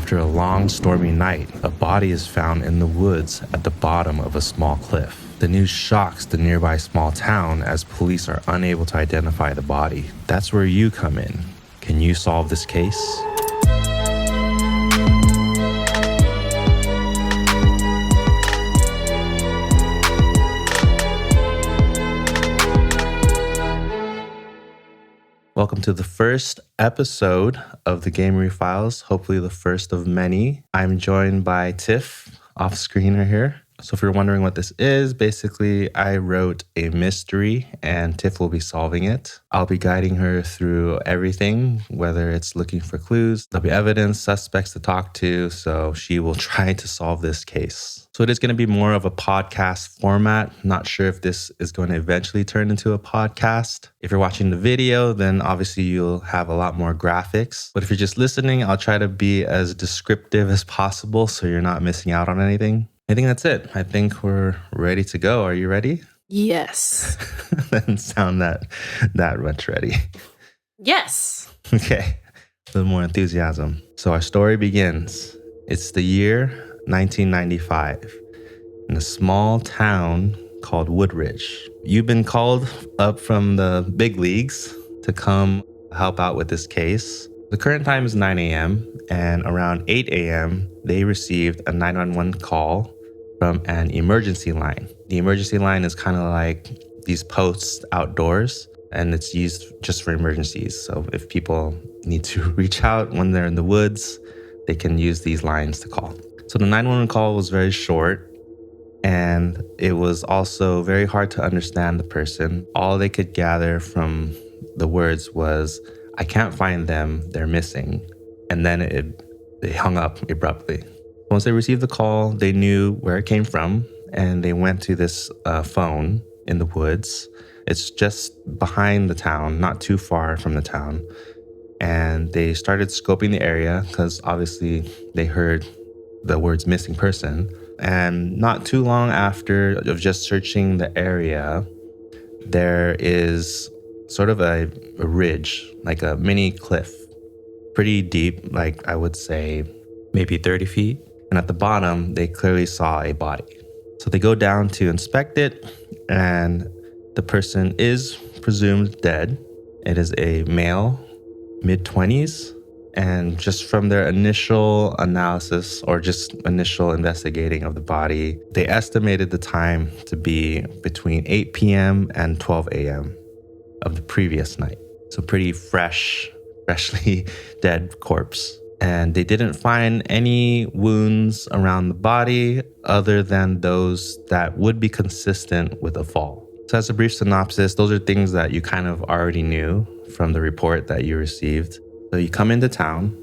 After a long, stormy night, a body is found in the woods at the bottom of a small cliff. The news shocks the nearby small town as police are unable to identify the body. That's where you come in. Can you solve this case? Welcome to the first episode of the Gamery Files, hopefully the first of many. I'm joined by Tiff, off-screener here. So if you're wondering what this is, basically I wrote a mystery and Tiff will be solving it. I'll be guiding her through everything, whether it's looking for clues, there'll be evidence, suspects to talk to, so she will try to solve this case. So it is going to be more of a podcast format. Not sure if this is going to eventually turn into a podcast. If you're watching the video, then obviously you'll have a lot more graphics. But if you're just listening, I'll try to be as descriptive as possible so you're not missing out on anything. I think that's it. I think we're ready to go. Are you ready? Yes. Doesn't sound that much ready. Yes. Okay. A little more enthusiasm. So our story begins. It's the year 1995 in a small town called Woodridge. You've been called up from the big leagues to come help out with this case. The current time is 9 a.m. and around 8 a.m. they received a 911 call from an emergency line. The emergency line is kind of like these posts outdoors, and it's used just for emergencies. So if people need to reach out when they're in the woods, they can use these lines to call. So the 911 call was very short, and it was also very hard to understand the person. All they could gather from the words was, "I can't find them, they're missing." And then they hung up abruptly. Once they received the call, they knew where it came from, and they went to this phone in the woods. It's just behind the town, not too far from the town. And they started scoping the area because obviously they heard the words missing person. And not too long after of just searching the area, there is sort of a ridge, like a mini cliff, pretty deep, like I would say maybe 30 feet. And at the bottom, they clearly saw a body. So they go down to inspect it, and the person is presumed dead. It is a male, mid-20s. And just from their initial analysis or just initial investigating of the body, they estimated the time to be between 8 p.m. and 12 a.m. of the previous night. So pretty freshly dead corpse. And they didn't find any wounds around the body other than those that would be consistent with a fall. So as a brief synopsis, those are things that you kind of already knew from the report that you received. So you come into town,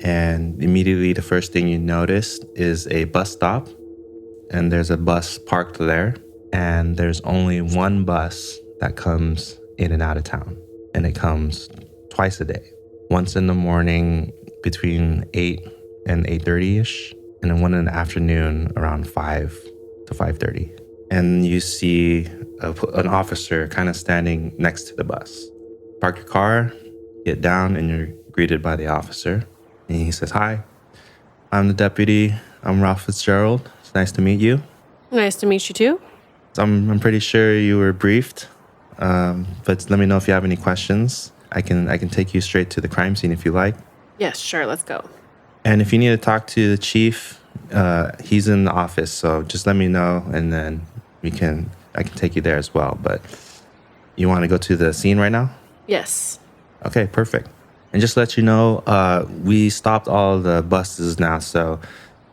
and immediately the first thing you notice is a bus stop, and there's a bus parked there, and there's only one bus that comes in and out of town, and it comes twice a day. Once in the morning between 8 and 8:30ish, and then one in the afternoon around 5 to 5:30. And you see an officer kind of standing next to the bus. Park your car, get down, and you're greeted by the officer. And he says, "Hi, I'm the deputy. I'm Ralph Fitzgerald. It's nice to meet you." Nice to meet you too. So I'm pretty sure you were briefed, but let me know if you have any questions. I can take you straight to the crime scene if you like. Yes, sure. Let's go. And if you need to talk to the chief, he's in the office. So just let me know, and then I can take you there as well. But you want to go to the scene right now? Yes. Okay, perfect. And just to let you know, we stopped all the buses now. So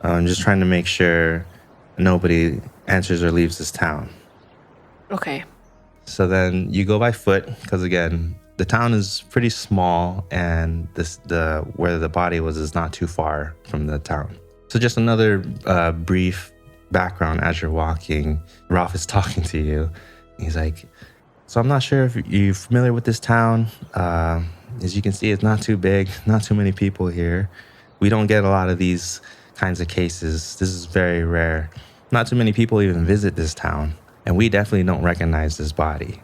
I'm just trying to make sure nobody enters or leaves this town. Okay. So then you go by foot because, again, the town is pretty small, and where the body was is not too far from the town. So just another brief background as you're walking. Ralph is talking to you. He's like, "So I'm not sure if you're familiar with this town. As you can see, it's not too big, not too many people here. We don't get a lot of these kinds of cases. This is very rare. Not too many people even visit this town, and we definitely don't recognize this body.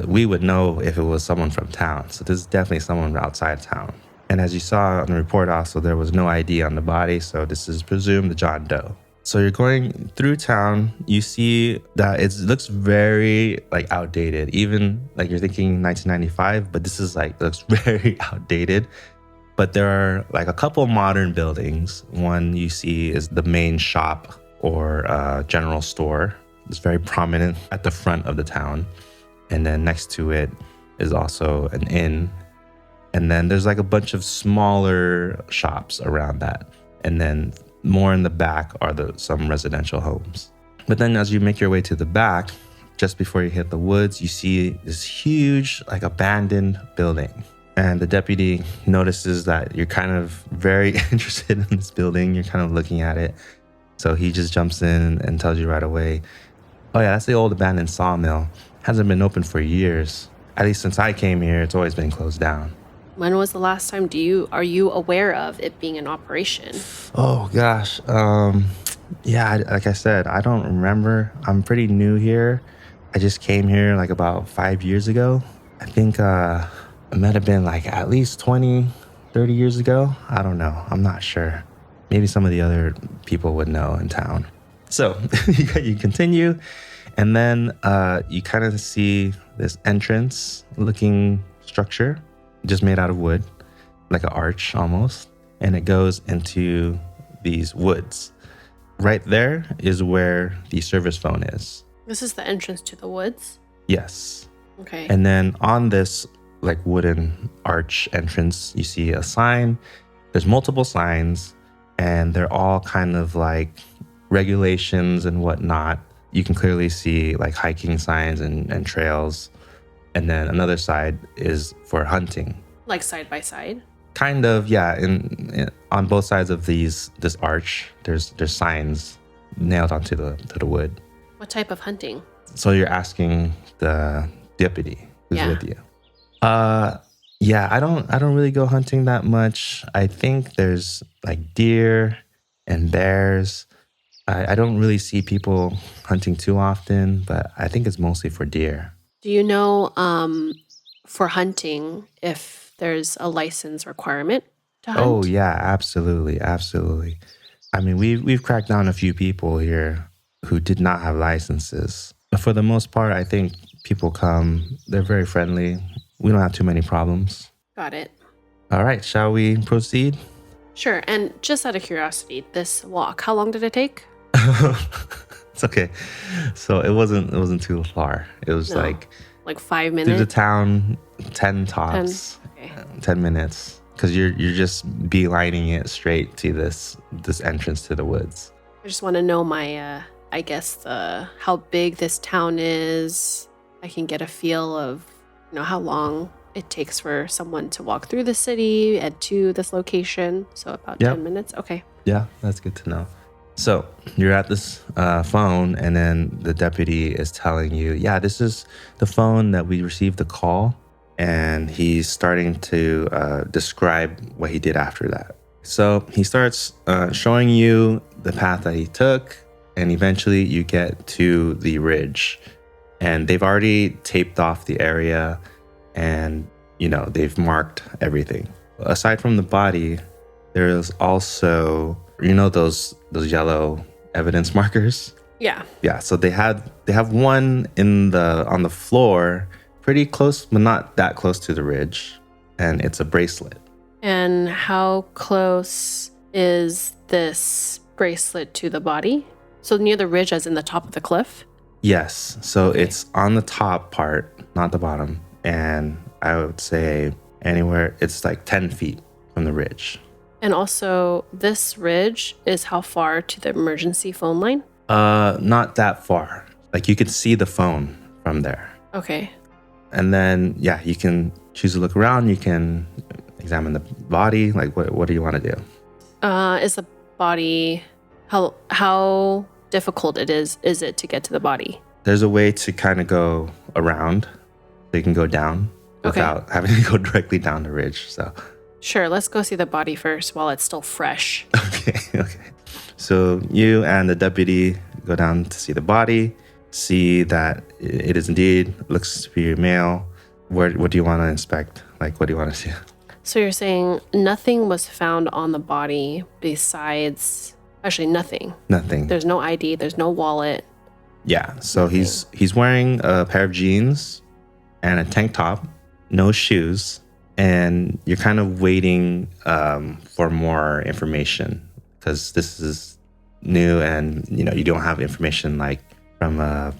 We would know if it was someone from town. So this is definitely someone outside town." And as you saw on the report also, there was no ID on the body, so this is presumed the John Doe. So you're going through town, you see that it looks very like outdated. Even like you're thinking 1995, but this is like, looks very outdated. But there are like a couple modern buildings. One you see is the main shop or general store. It's very prominent at the front of the town. And then next to it is also an inn. And then there's like a bunch of smaller shops around that. And then more in the back are some residential homes. But then as you make your way to the back, just before you hit the woods, you see this huge like abandoned building. And the deputy notices that you're kind of very interested in this building. You're kind of looking at it. So he just jumps in and tells you right away, oh yeah, that's the old abandoned sawmill. Hasn't been open for years. At least since I came here, it's always been closed down. When was the last time are you aware of it being in operation? Oh gosh. Yeah, like I said, I don't remember. I'm pretty new here. I just came here like about 5 years ago. I think it might have been like at least 20, 30 years ago. I don't know. I'm not sure. Maybe some of the other people would know in town. So you continue, and then you kind of see this entrance looking structure just made out of wood, like an arch almost, and it goes into these woods. Right there is where the service phone is. This is the entrance to the woods? Yes. Okay. And then on this like wooden arch entrance, you see a sign. There's multiple signs, and they're all kind of like regulations and whatnot. You can clearly see like hiking signs and trails. And then another side is for hunting. Like side by side? Kind of, yeah. On both sides of this arch, there's signs nailed onto the wood. What type of hunting? So you're asking the deputy who's with you. Yeah, I don't really go hunting that much. I think there's like deer and bears. I don't really see people hunting too often, but I think it's mostly for deer. Do you know for hunting if there's a license requirement to hunt? Oh yeah, absolutely. I mean, we've cracked down a few people here who did not have licenses. But for the most part, I think people come, they're very friendly. We don't have too many problems. Got it. All right, shall we proceed? Sure. And just out of curiosity, this walk, how long did it take? It's okay. So it wasn't too far. It was like 5 minutes? through the town, 10 tops, 10 minutes. Because you're just beelining it straight to this entrance to the woods. I just want to know my, I guess, how big this town is. I can get a feel of, how long it takes for someone to walk through the city and to this location. So about 10 minutes. Okay. Yeah, that's good to know. So you're at this phone, and then the deputy is telling you, yeah, this is the phone that we received the call. And he's starting to describe what he did after that. So he starts showing you the path that he took, and eventually you get to the ridge. And they've already taped off the area, and, they've marked everything. Aside from the body, there's also, those yellow evidence markers? Yeah. Yeah, so they have one on the floor, pretty close, but not that close to the ridge, and it's a bracelet. And how close is this bracelet to the body? So near the ridge, as in the top of the cliff? Yes, so it's on the top part, not the bottom, and I would say anywhere, it's like 10 feet from the ridge. And also, this ridge is how far to the emergency phone line? Not that far. Like you could see the phone from there. Okay. And then, you can choose to look around. You can examine the body. Like, what do you want to do? Is the body, how difficult is it to get to the body? There's a way to kind of go around. So you can go down without having to go directly down the ridge. So. Sure, let's go see the body first while it's still fresh. Okay. So you and the deputy go down to see the body, see that it is indeed, looks to be a male. What do you want to inspect? Like, what do you want to see? So you're saying nothing was found on the body besides... Actually, nothing. Nothing. There's no ID. There's no wallet. Yeah. So Nothing. he's wearing a pair of jeans and a tank top, no shoes, and you're kind of waiting for more information because this is new and you don't have information like from a,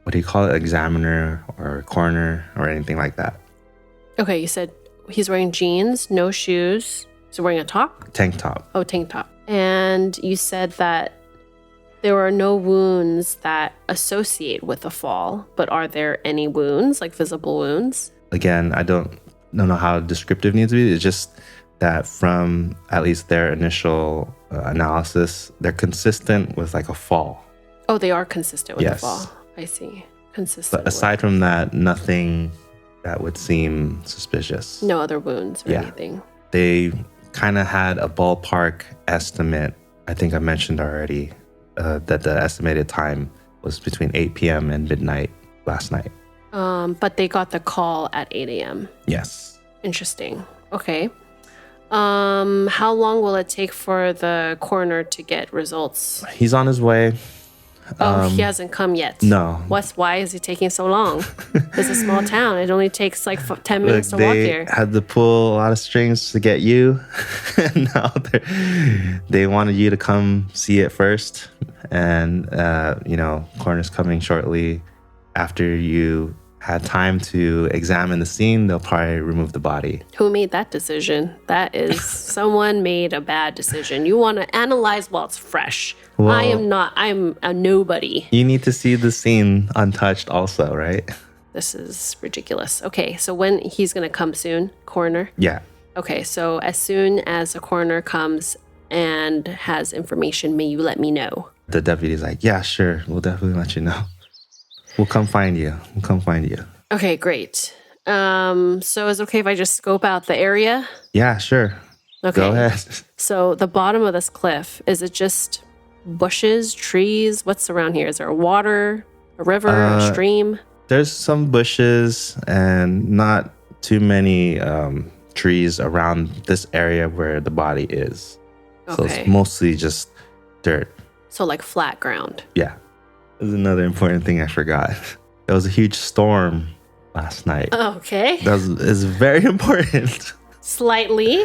what do you call it, examiner or coroner or anything like that. Okay, you said he's wearing jeans, no shoes. He's wearing a top? Tank top. Oh, tank top. And you said that there are no wounds that associate with the fall, but are there any wounds, like visible wounds? Again, I don't know how descriptive it needs to be. It's just that from at least their initial analysis, they're consistent with like a fall. Oh, they are consistent with Yes. the fall. I see. Consistent. But aside from that, nothing that would seem suspicious. No other wounds or anything. They kind of had a ballpark estimate. I think I mentioned already that the estimated time was between 8 p.m. and midnight last night. But they got the call at 8 a.m. Yes. Interesting. Okay. How long will it take for the coroner to get results? He's on his way. He hasn't come yet. No. Why is he taking so long? It's a small town. It only takes like 10 minutes to walk here. They had to pull a lot of strings to get you. Now they wanted you to come see it first. And, coroner's coming shortly. After you had time to examine the scene, they'll probably remove the body. Who made that decision? That is someone made a bad decision. You want to analyze while it's fresh. Well, I'm a nobody. You need to see the scene untouched also, right? This is ridiculous. Okay, so when he's going to come soon, coroner? Yeah. Okay, so as soon as a coroner comes and has information, may you let me know? The deputy's like, yeah, sure. We'll definitely let you know. We'll come find you. Okay, great. So is it okay if I just scope out the area? Yeah, sure. Okay. Go ahead. So the bottom of this cliff, is it just bushes, trees? What's around here? Is there water, a river, a stream? There's some bushes and not too many trees around this area where the body is. So Okay. it's mostly just dirt. So like flat ground. Yeah. There's another important thing I forgot. There was a huge storm last night. Okay. Is very important. Slightly.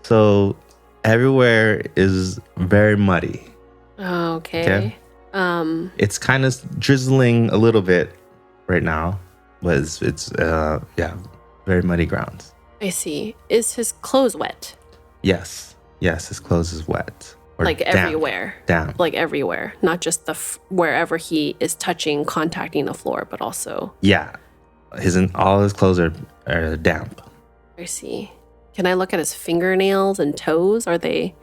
So everywhere is very muddy. Okay. It's kind of drizzling a little bit right now, but it's very muddy grounds. I see. Is his clothes wet? Yes, his clothes is wet. Or Like damp. everywhere. Damp. Like everywhere. Not just wherever he is touching, contacting the floor, but also. Yeah, all his clothes are damp. I see. Can I look at his fingernails and toes? Do they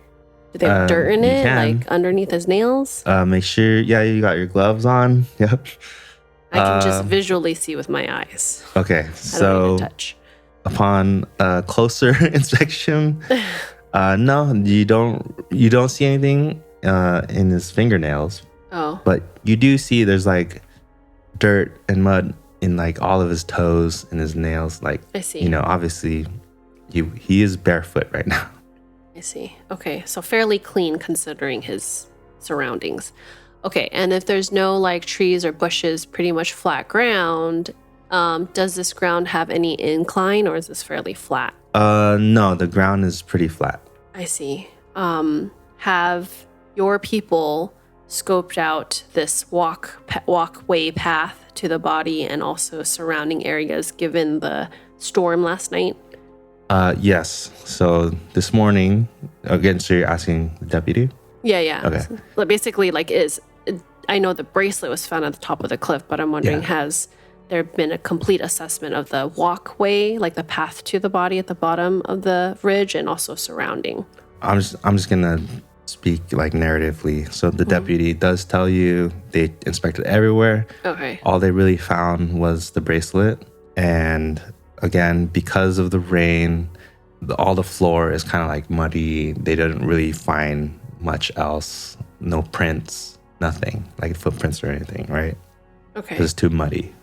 have dirt in you it? can. Like underneath his nails? Make sure, you got your gloves on. Yep. I can just visually see with my eyes. Okay, I don't so need to touch. upon closer inspection, no, you don't see anything in his fingernails, Oh, but you do see there's like dirt and mud in like all of his toes and his nails. Like, I see. Obviously he is barefoot right now. I see. Okay, so fairly clean considering his surroundings. Okay, and if there's no like trees or bushes, pretty much flat ground, does this ground have any incline or is this fairly flat? No, the ground is pretty flat. I see. Have your people scoped out this walkway path to the body and also surrounding areas given the storm last night? Yes. So this morning, again, so you're asking the deputy? Yeah. Okay. So basically, I know the bracelet was found at the top of the cliff, but I'm wondering, has there been a complete assessment of the walkway, like the path to the body at the bottom of the ridge and also surrounding? I'm just gonna speak like narratively. So the deputy does tell you they inspected everywhere. Okay. All they really found was the bracelet. And again, because of the rain, all the floor is kind of like muddy. They didn't really find much else. No prints, nothing like footprints or anything, right? Okay. It's too muddy.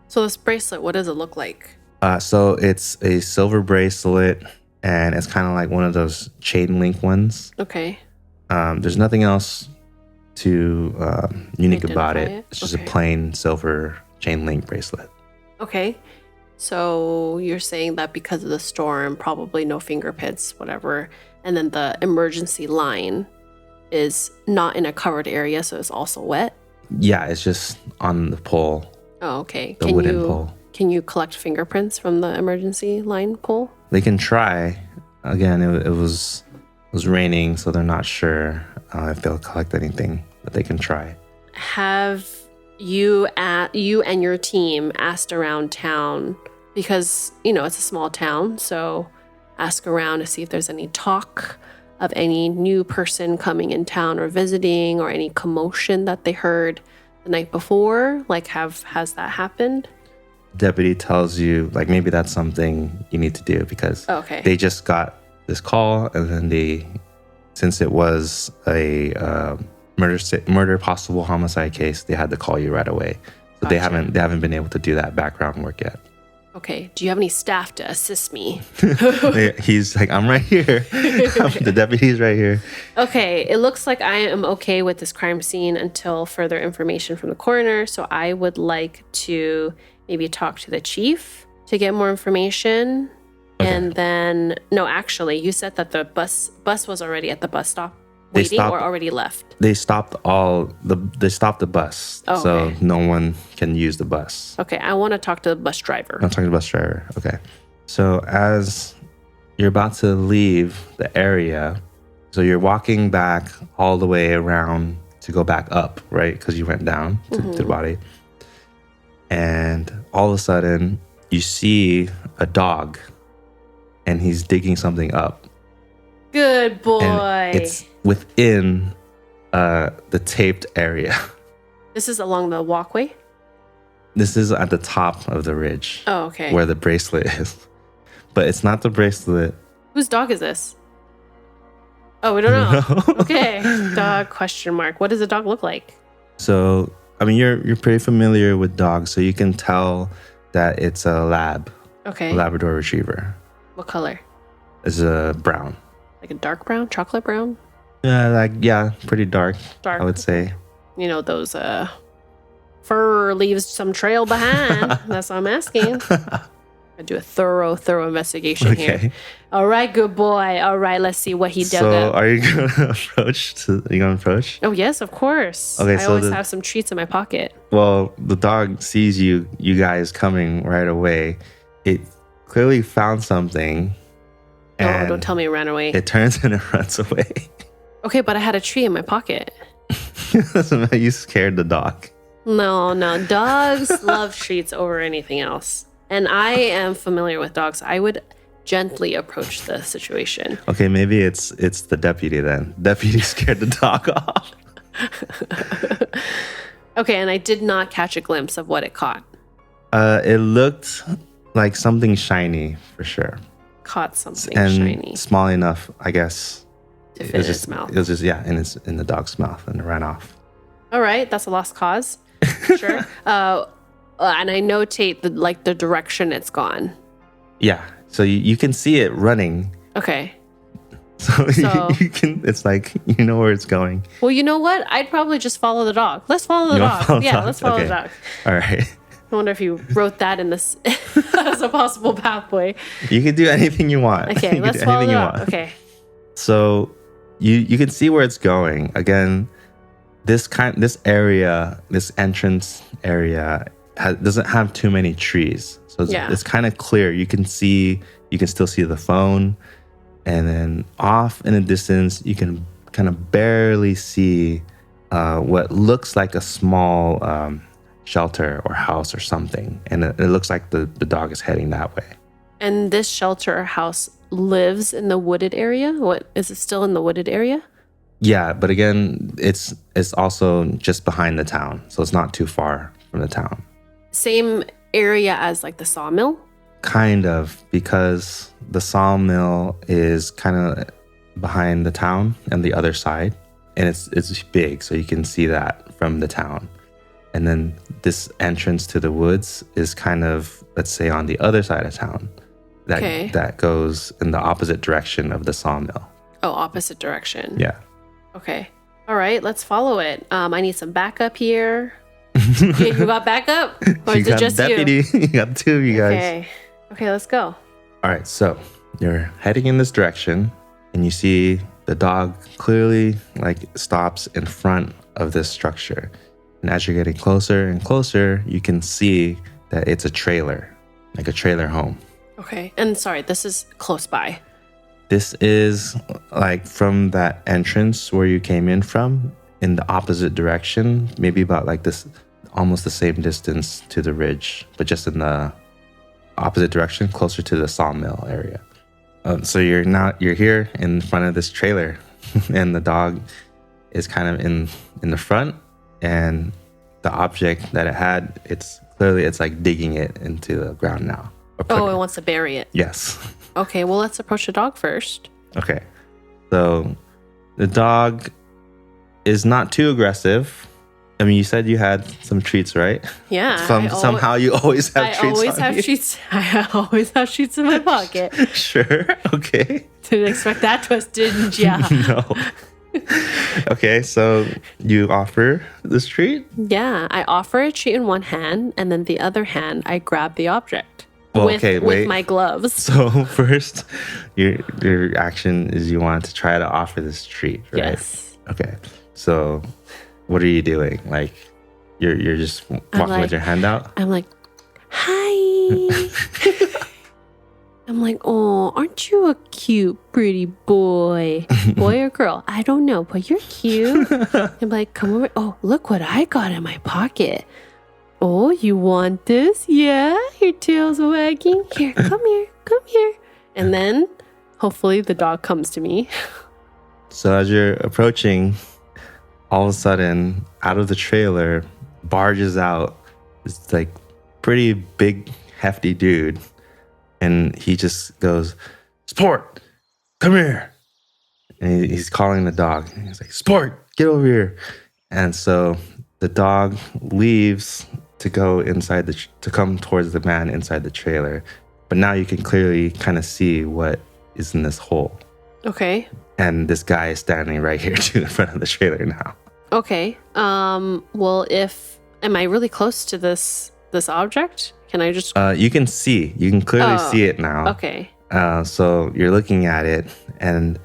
So this bracelet, what does it look like? So it's a silver bracelet, and it's kind of like one of those chain link ones. Okay. There's nothing else too unique about Identify it. it? It's just Okay. a plain silver chain link bracelet. Okay. So you're saying that because of the storm, probably no fingerprints, whatever. And then the emergency line is not in a covered area, so it's also wet. Yeah, it's just on the pole, Oh, okay. the wooden pole. Can you collect fingerprints from the emergency line pole? They can try. Again, it was raining, so they're not sure if they'll collect anything, but they can try. Have you and your team asked around town, because it's a small town, so ask around to see if there's any talk of any new person coming in town or visiting, or any commotion that they heard the night before. Like, has that happened? Deputy tells you, like, maybe that's something you need to do because Okay. they just got this call, and then since it was a murder possible homicide case, they had to call you right away. So they Gotcha. haven't been able to do that background work yet. Okay. Do you have any staff to assist me? He's like, I'm right here. The deputy's right here. Okay, it looks like I am okay with this crime scene until further information from the coroner. So I would like to maybe talk to the chief to get more information. Okay. And then, no, actually, you said that the bus was already at the bus stop waiting or already left. They stopped the bus, Oh, so okay. no one can use the bus. Okay, I want to talk to the bus driver. I'm talking to the bus driver. Okay. So as you're about to leave the area, so you're walking back all the way around to go back up, right? Because you went down to the body. And all of a sudden, you see a dog, and he's digging something up. Good boy. And it's within the taped area. This is along the walkway? This is at the top of the ridge. Oh, okay. Where the bracelet is. But it's not the bracelet. Whose dog is this? Oh, we don't know. No. Okay. Dog question mark. What does the dog look like? So, I mean, you're pretty familiar with dogs, so you can tell that it's a Okay. Labrador Retriever. What color? It's a brown. Like a dark brown? Chocolate brown? Yeah, pretty dark, Dark. I would say. Those fur leaves some trail behind. That's what I'm asking. I do a thorough investigation here. Okay. All right, good boy. All right, let's see what he dug So, up. are you gonna approach? Oh yes, of course. Okay, I so always have some treats in my pocket. Well, the dog sees you guys coming right away. It clearly found something. No, and don't tell me it ran away. It turns and it runs away. Okay, but I had a treat in my pocket. You scared the dog. No, dogs love treats over anything else. And I am familiar with dogs. I would gently approach the situation. Okay, maybe it's the deputy then. Deputy scared the dog off. Okay, and I did not catch a glimpse of what it caught. It looked like something shiny for sure. Caught something And shiny small enough, I guess. to fit in its mouth. It was just in the dog's mouth, and it ran off. All right, that's a lost cause. Sure. And I notate the direction it's gone. Yeah, so you can see it running. Okay. So, So- you can. It's like you know where it's going. Well, you know what? I'd probably just follow the dog. Let's follow the You wanna dog. follow the Yeah, dog? let's follow Okay. the dog. All right. I wonder if you wrote that in this as a possible pathway. You can do anything you want. You Okay, can let's do follow anything the you dog. want. Okay. So you can see where it's going. Again, this entrance area doesn't have too many trees, so it's kind of clear. You can still see the phone, and then off in the distance, you can kind of barely see what looks like a small shelter or house or something, and it looks like the dog is heading that way. And this shelter or house lives in the wooded area? What is it still in the wooded area? Yeah, but again, it's also just behind the town, so it's not too far from the town. Same area as like the sawmill? Kind of, because the sawmill is kind of behind the town and the other side, and it's big, so you can see that from the town. And then this entrance to the woods is kind of, let's say, on the other side of town. that goes in the opposite direction of the sawmill. Oh, opposite direction. Yeah. Okay. All right, let's follow it. I need some backup here. You got backup? Or is it just deputy. You got two of you guys. Okay. Okay, let's go. All right, so you're heading in this direction, and you see the dog clearly stops in front of this structure. And as you're getting closer and closer, you can see that it's a trailer, like a trailer home. Okay. And sorry, this is close by. This is from that entrance where you came in from, in the opposite direction, maybe about this, almost the same distance to the ridge, but just in the opposite direction, closer to the sawmill area. So you're here in front of this trailer, and the dog is kind of in the front, and the object that it had, it's digging it into the ground now. Oh, it wants to bury it. Yes. Okay, well, let's approach the dog first. Okay. So the dog is not too aggressive. I mean, you said you had some treats, right? Yeah. Somehow you always have treats. Treats. I always have treats in my pocket. Sure. Okay. Didn't expect that twist, didn't ya? No. Okay, so you offer this treat? Yeah, I offer a treat in one hand, and then the other hand, I grab the object. Well, with my gloves. So first, your action is you want to try to offer this treat, right? Yes. Okay. So what are you doing? You're just walking with your hand out? I'm like, hi. I'm like, oh, aren't you a cute, pretty boy? Boy or girl? I don't know, but you're cute. I'm like, come over. Oh, look what I got in my pocket. Oh, you want this? Yeah, your tail's wagging. Here, come here. And then, hopefully, the dog comes to me. So as you're approaching, all of a sudden, out of the trailer, barges out this pretty big, hefty dude. And he just goes, Sport, come here. And he's calling the dog. And he's like, Sport, get over here. And so the dog leaves to go inside to come towards the man inside the trailer. But now you can clearly kind of see what is in this hole. Okay. And this guy is standing right here too in front of the trailer now. Okay. Well, am I really close to this object? Can I just... You can clearly see it now. Okay. So you're looking at it, and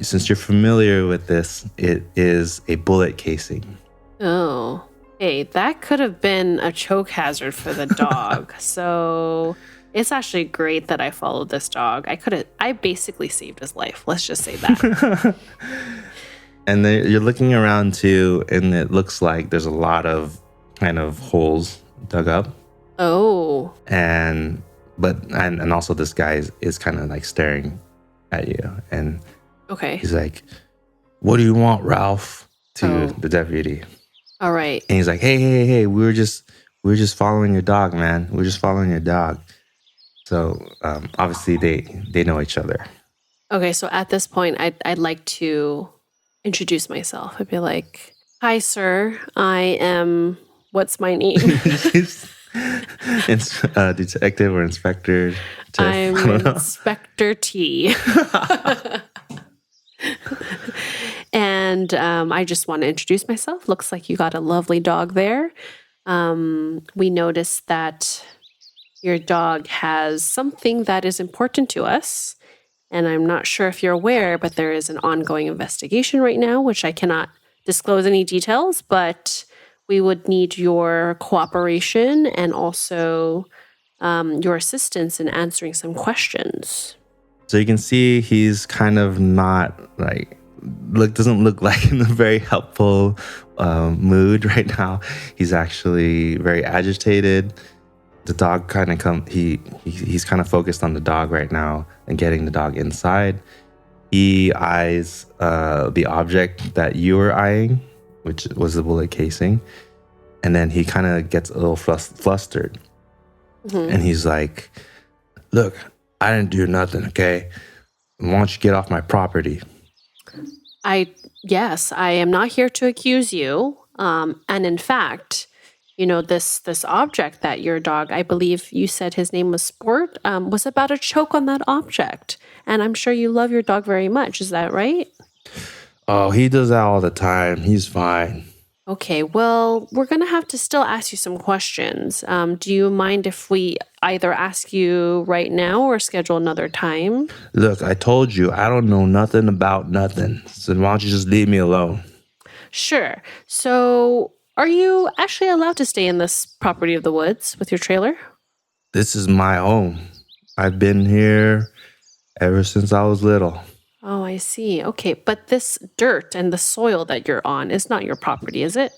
since you're familiar with this, it is a bullet casing. Oh. Hey, that could have been a choke hazard for the dog. So it's actually great that I followed this dog. I basically saved his life. Let's just say that. And then you're looking around too, and it looks like there's a lot of kind of holes dug up. Oh. And also this guy is kind of staring at you, and okay, he's like, "What do you want, Ralph?" To the deputy. All right. And he's like, "Hey, we were just following your dog, man. We're just following your dog." So obviously they know each other. Okay, so at this point, I'd like to introduce myself. I'd be like, "Hi, sir. I am. What's my name?" It's detective or inspector. I'm Inspector T. And I just want to introduce myself. Looks like you got a lovely dog there. We noticed that your dog has something that is important to us. And I'm not sure if you're aware, but there is an ongoing investigation right now, which I cannot disclose any details, but we would need your cooperation and also your assistance in answering some questions. So you can see he's kind of not doesn't look like in a very helpful mood right now. He's actually very agitated. The dog kind of he's kind of focused on the dog right now and getting the dog inside. He eyes the object that you were eyeing, which was the bullet casing. And then he kind of gets a little flustered. Mm-hmm. And he's like, "Look, I didn't do nothing, okay? Why don't you get off my property?" Yes, I am not here to accuse you. And in fact, this object that your dog, I believe you said his name was Sport, was about to choke on that object. And I'm sure you love your dog very much. Is that right? Oh, he does that all the time. He's fine. Okay, well, we're going to have to still ask you some questions. Do you mind if we either ask you right now or schedule another time? Look, I told you, I don't know nothing about nothing. So why don't you just leave me alone? Sure. So, are you actually allowed to stay in this property of the woods with your trailer? This is my home. I've been here ever since I was little. Oh, I see. Okay, but this dirt and the soil that you're on is not your property, is it?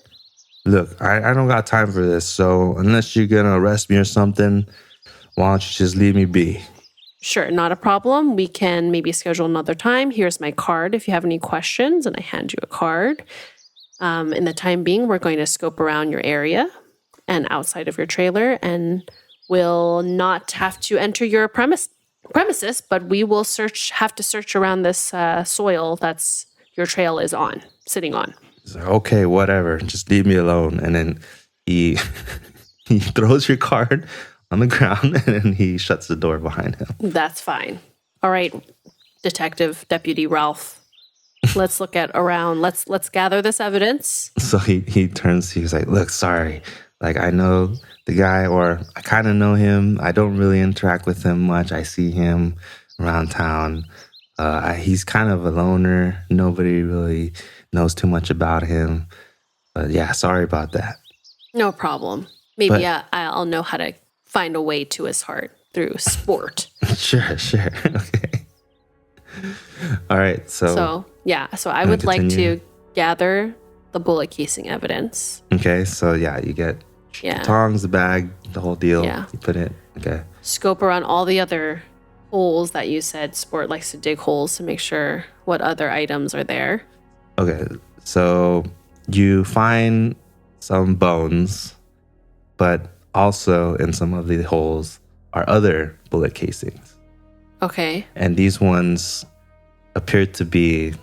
Look, I don't got time for this. So unless you're going to arrest me or something, why don't you just leave me be? Sure, not a problem. We can maybe schedule another time. Here's my card if you have any questions, and I hand you a card. In the time being, we're going to scope around your area and outside of your trailer, and we'll not have to enter your premises, but we will have to search around this soil that's your trail is sitting on. He's like, okay, whatever. Just leave me alone. And then he he throws your card on the ground and then he shuts the door behind him. That's fine. All right, Deputy Ralph. Let's look around. Let's gather this evidence. So he turns, he's like, look, sorry. Like, I know the guy, or I kind of know him. I don't really interact with him much. I see him around town. He's kind of a loner. Nobody really knows too much about him. But yeah, sorry about that. No problem. Maybe I'll know how to find a way to his heart through Sport. Sure. Okay. All right. So I would like to gather the bullet casing evidence. Okay. So yeah, you get the tongs, the bag, the whole deal. Yeah. You put it. Okay. Scope around all the other holes that you said Sport likes to dig holes to make sure what other items are there. Okay. So you find some bones, but also in some of the holes are other bullet casings. Okay. And these ones appear to be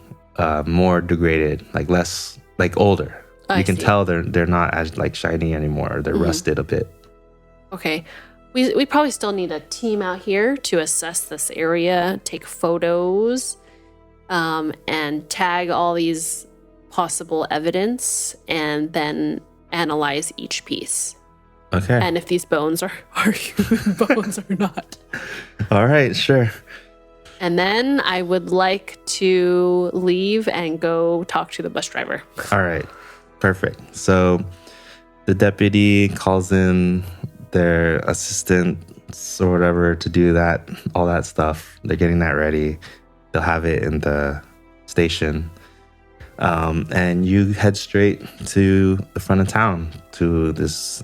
more degraded, like older. You can tell they're not as like shiny anymore. They're rusted a bit. Okay. We probably still need a team out here to assess this area, take photos, and tag all these possible evidence, and then analyze each piece. Okay. And if these bones are human bones or not. All right, sure. And then I would like to leave and go talk to the bus driver. All right. Perfect. So the deputy calls in their assistants or whatever to do that, all that stuff. They're getting that ready. They'll have it in the station. And you head straight to the front of town to this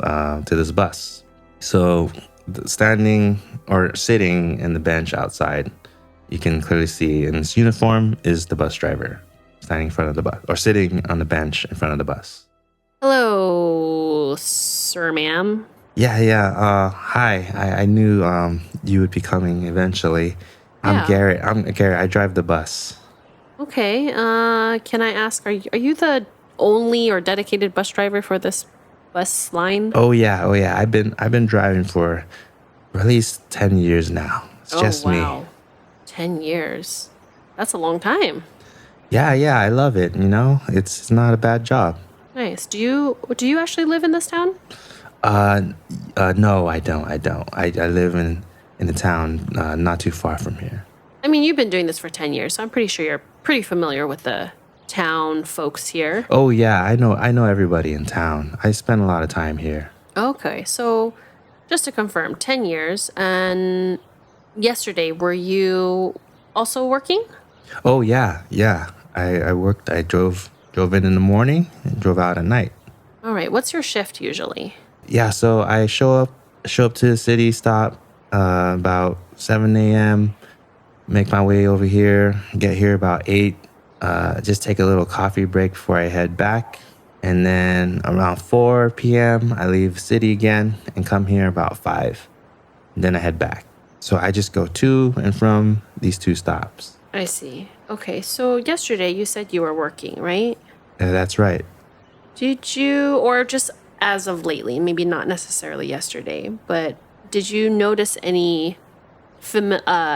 bus. So standing or sitting in the bench outside, you can clearly see in his uniform is the bus driver standing in front of the bus, or sitting on the bench in front of the bus. Hello, sir, ma'am. Yeah. Hi. I knew you would be coming eventually. I'm Garrett. I drive the bus. Okay. Can I ask, are you the only or dedicated bus driver for this bus line? Oh yeah. I've been driving for at least 10 years now. It's just me. 10 years. That's a long time. Yeah, I love it. It's not a bad job. Nice. Do you actually live in this town? No, I don't. I live in a town not too far from here. I mean, you've been doing this for 10 years, so I'm pretty sure you're pretty familiar with the town folks here. Oh yeah, I know everybody in town. I spend a lot of time here. Okay, so just to confirm, 10 years, and yesterday, were you also working? Oh yeah. I worked. I drove in the morning and drove out at night. All right. What's your shift usually? Yeah, so I show up to the city, stop about 7 a.m., make my way over here, get here about 8, just take a little coffee break before I head back. And then around 4 p.m., I leave the city again and come here about 5. And then I head back. So I just go to and from these 2 stops. I see. Okay, so yesterday you said you were working, right? That's right. Did you, or just as of lately, maybe not necessarily yesterday, but did you notice any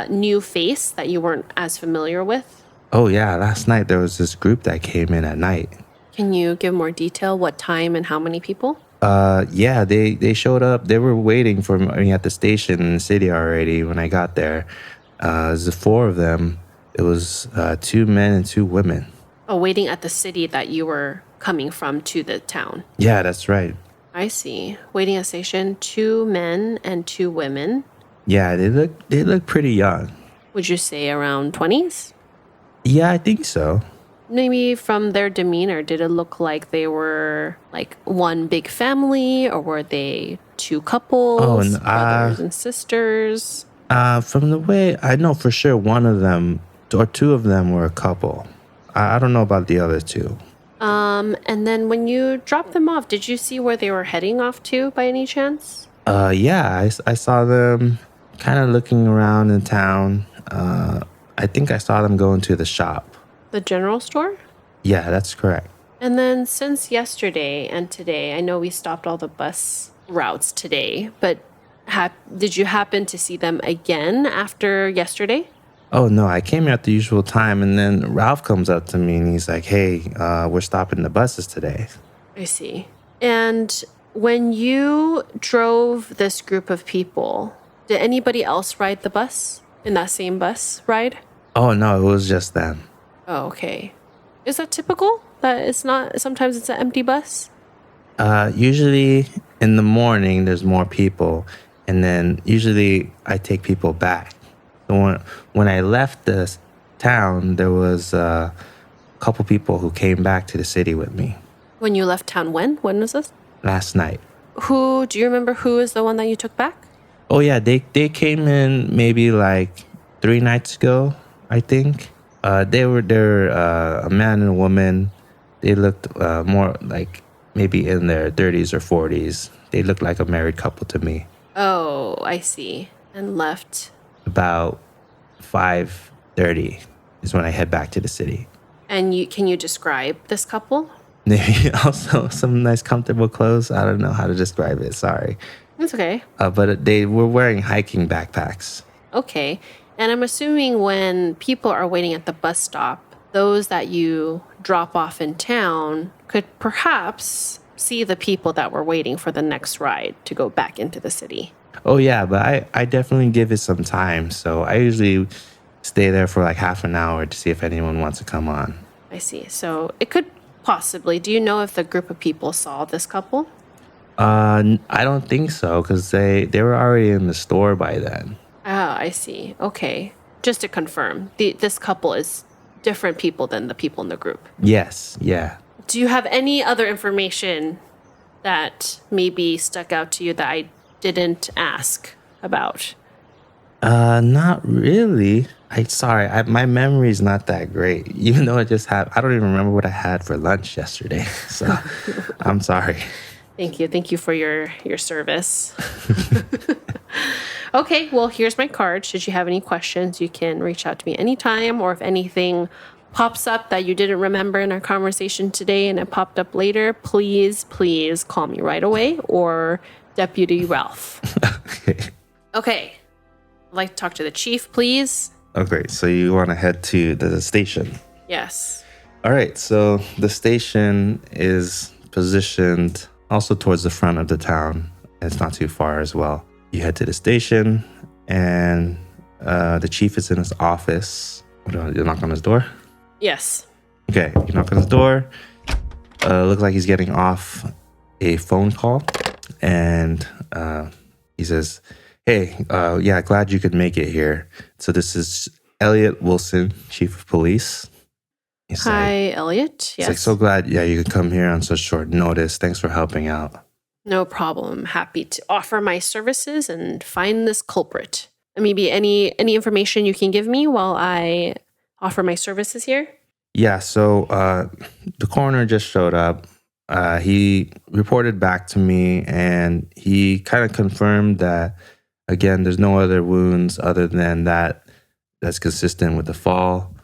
new face that you weren't as familiar with? Oh, yeah. Last night there was this group that came in at night. Can you give more detail? What time and how many people? Yeah, they showed up. They were waiting for me at the station in the city already when I got there. It was the four of them. It was 2 men and 2 women. Oh, waiting at the city that you were coming from to the town. Yeah, that's right. I see. Waiting at station, 2 men and 2 women. Yeah, they look pretty young. Would you say around 20s? Yeah, I think so. Maybe from their demeanor, did it look like they were like one big family, or were they 2 couples, brothers and sisters? From the way I know for sure, one of them or 2 of them were a couple. I don't know about the other 2. And then when you dropped them off, did you see where they were heading off to by any chance? Yeah, I saw them kind of looking around in town. I think I saw them going to the shop. The general store? Yeah, that's correct. And then since yesterday and today, I know we stopped all the bus routes today, but did you happen to see them again after yesterday? Oh, no, I came here at the usual time, and then Ralph comes up to me and he's like, hey, we're stopping the buses today. I see. And when you drove this group of people, did anybody else ride the bus in that same bus ride? Oh, no, it was just them. Oh, okay. Is that typical? That it's not, sometimes it's an empty bus? Usually in the morning, there's more people, and then usually I take people back. So when I left the town, there was a couple people who came back to the city with me. When you left town, when? When was this? Last night. Do you remember who is the one that you took back? Oh, yeah, they came in maybe like 3 nights ago, I think. They're a man and a woman. They looked more like maybe in their 30s or 40s. They looked like a married couple to me. Oh, I see. And left. About 5:30 is when I head back to the city. And can you describe this couple? Maybe also some nice comfortable clothes. I don't know how to describe it. Sorry. That's okay. But they were wearing hiking backpacks. Okay. And I'm assuming when people are waiting at the bus stop, those that you drop off in town could perhaps see the people that were waiting for the next ride to go back into the city. Oh, yeah, but I definitely give it some time. So I usually stay there for like half an hour to see if anyone wants to come on. I see. So it could possibly. Do you know if the group of people saw this couple? I don't think so, because they were already in the store by then. Ah, I see. Okay. Just to confirm, this couple is different people than the people in the group. Yes, yeah. Do you have any other information that maybe stuck out to you that I didn't ask about? Not really. My memory's not that great. Even though I don't even remember what I had for lunch yesterday. So I'm sorry. Thank you. Thank you for your service. Okay, well, here's my card. Should you have any questions, you can reach out to me anytime, or if anything pops up that you didn't remember in our conversation today and it popped up later, please call me right away, or Deputy Ralph. Okay. I'd like to talk to the chief, please. Okay, so you want to head to the station? Yes. All right, so the station is positioned also towards the front of the town. It's not too far as well. You head to the station, and the chief is in his office. You knock on his door? Yes. Okay, you knock on his door. Looks like he's getting off a phone call, and he says, hey, yeah, glad you could make it here. So this is Elliot Wilson, chief of police. Hi, Elliot. Yes. He's like, so glad, yeah, you could come here on such short notice. Thanks for helping out. No problem. Happy to offer my services and find this culprit. Maybe any information you can give me while I offer my services here? Yeah, so the coroner just showed up. He reported back to me, and he kind of confirmed that, again, there's no other wounds other than that's consistent with the fall.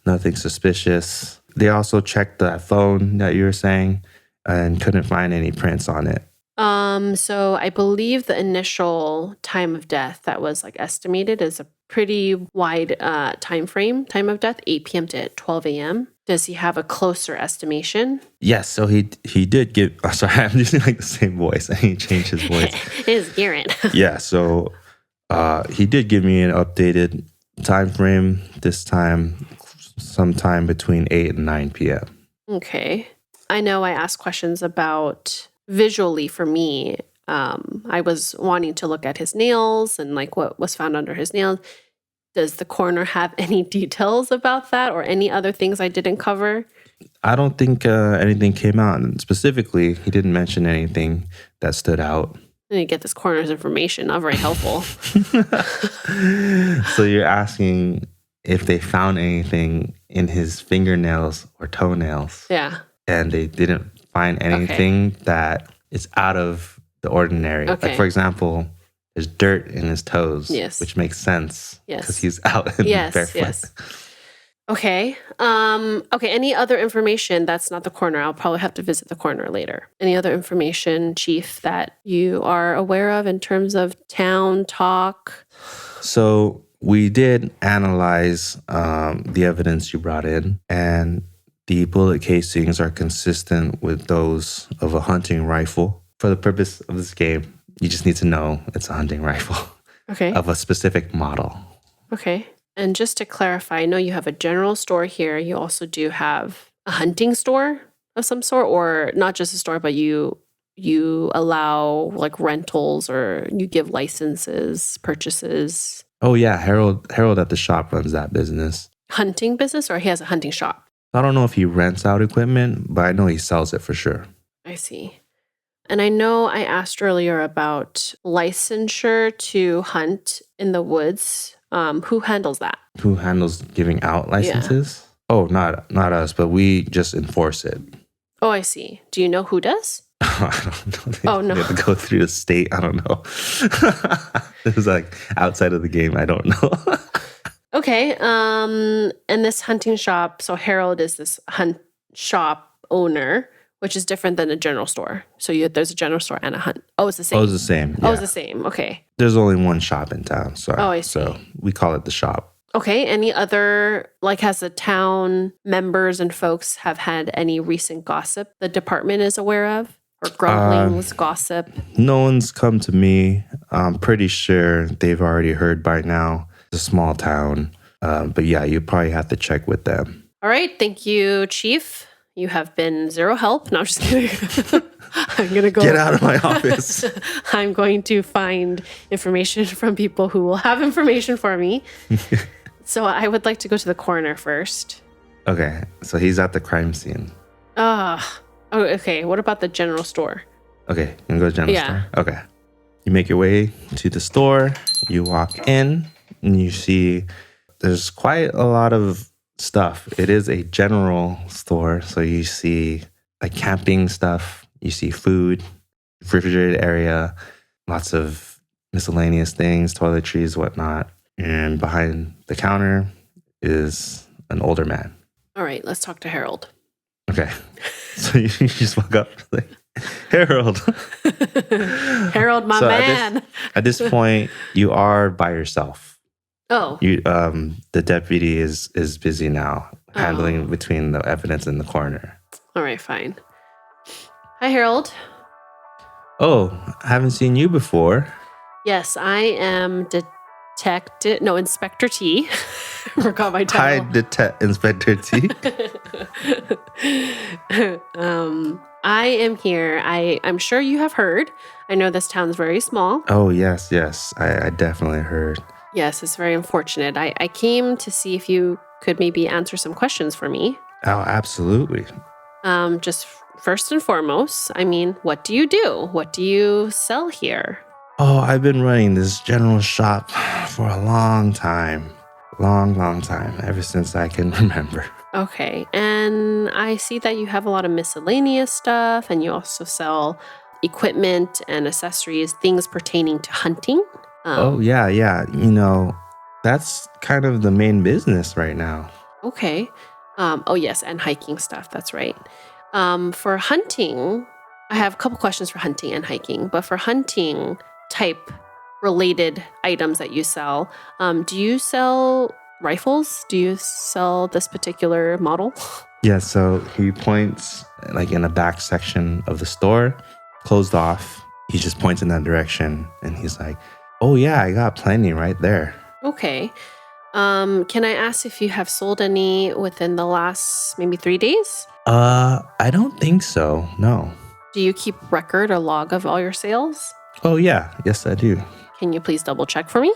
Nothing suspicious. They also checked that phone that you were saying and couldn't find any prints on it. So I believe the initial time of death that was like estimated is a pretty wide time of death, 8 p.m. to 12 a.m. Does he have a closer estimation? Yes, so he did give. Oh, sorry, I'm using like the same voice. I need to change his voice. It is Garrett. Yeah, so he did give me an updated time frame. This time, sometime between 8 and 9 p.m. Okay. I know I asked questions about visually for me. I was wanting to look at his nails and like what was found under his nails. Does the coroner have any details about that or any other things I didn't cover? I don't think anything came out. And specifically, he didn't mention anything that stood out. I need to get this coroner's information. Not very helpful. So you're asking if they found anything in his fingernails or toenails. Yeah. And they didn't find anything that is out of the ordinary. Okay. Like, for example, there's dirt in his toes, Yes. which makes sense Yes. because he's out in barefoot. Yes. Okay. Okay. Any other information that's not the coroner? I'll probably have to visit the coroner later. Any other information, Chief, that you are aware of in terms of town talk? So we did analyze the evidence you brought in, and the bullet casings are consistent with those of a hunting rifle. For the purpose of this game, you just need to know it's a hunting rifle. Okay. Of a specific model. Okay. And just to clarify, I know you have a general store here. You also do have a hunting store of some sort, or not just a store, but you allow like rentals or you give licenses, purchases. Oh yeah, Harold at the shop runs that business. Hunting business, or he has a hunting shop? I don't know if he rents out equipment, but I know he sells it for sure. I see. And I know I asked earlier about licensure to hunt in the woods. Who handles that? Who handles giving out licenses? Yeah. Oh, not us, but we just enforce it. Oh, I see. Do you know who does? I don't know. No. They have to go through the state. I don't know. It was like outside of the game. I don't know. Okay. And this hunting shop, so Harold is this hunt shop owner, which is different than a general store. So there's a general store and a hunt. Oh, it's the same. Oh, it's the same. Yeah. Oh, it's the same. Okay. There's only one shop in town. So, I see. So we call it the shop. Okay. Any other, like, has the town members and folks have had any recent gossip the department is aware of? Or grumblings, gossip? No one's come to me. I'm pretty sure they've already heard by now. It's a small town. But yeah, you probably have to check with them. All right. Thank you, Chief. You have been zero help. No, I'm just kidding. I'm going to go. Get out of my office. I'm going to find information from people who will have information for me. So I would like to go to the coroner first. Okay. So he's at the crime scene. Oh, okay. What about the general store? Okay. You can go to the general store? Okay. You make your way to the store. You walk in and you see there's quite a lot of stuff. It is a general store, so you see like camping stuff, you see food, refrigerated area, lots of miscellaneous things, toiletries, whatnot. And behind the counter is an older man. All right, let's talk to Harold. Okay. So you just walk up like, Harold. Harold, my man. At this point, you are by yourself. Oh. The deputy is busy now handling between the evidence and the coroner. All right, fine. Hi, Harold. Oh, I haven't seen you before. Yes, I am Inspector T. Forgot my title. Hi, Inspector T. I am here. I'm sure you have heard. I know this town's very small. Oh, yes. I definitely heard. Yes, it's very unfortunate. I came to see if you could maybe answer some questions for me. Oh, absolutely. Just first and foremost, I mean, what do you do? What do you sell here? Oh, I've been running this general shop for a long time. Long time, ever since I can remember. Okay, and I see that you have a lot of miscellaneous stuff, and you also sell equipment and accessories, things pertaining to hunting. Oh, yeah. You know, that's kind of the main business right now. Okay. Oh, yes, and hiking stuff. That's right. For hunting, I have a couple questions for hunting and hiking, but for hunting type related items that you sell, do you sell rifles? Do you sell this particular model? Yeah, so he points like in the back section of the store, closed off. He just points in that direction and he's like, oh yeah, I got plenty right there. Okay. Can I ask if you have sold any within the last maybe 3 days? I don't think so. No. Do you keep record or log of all your sales? Oh yeah, yes I do. Can you please double check for me?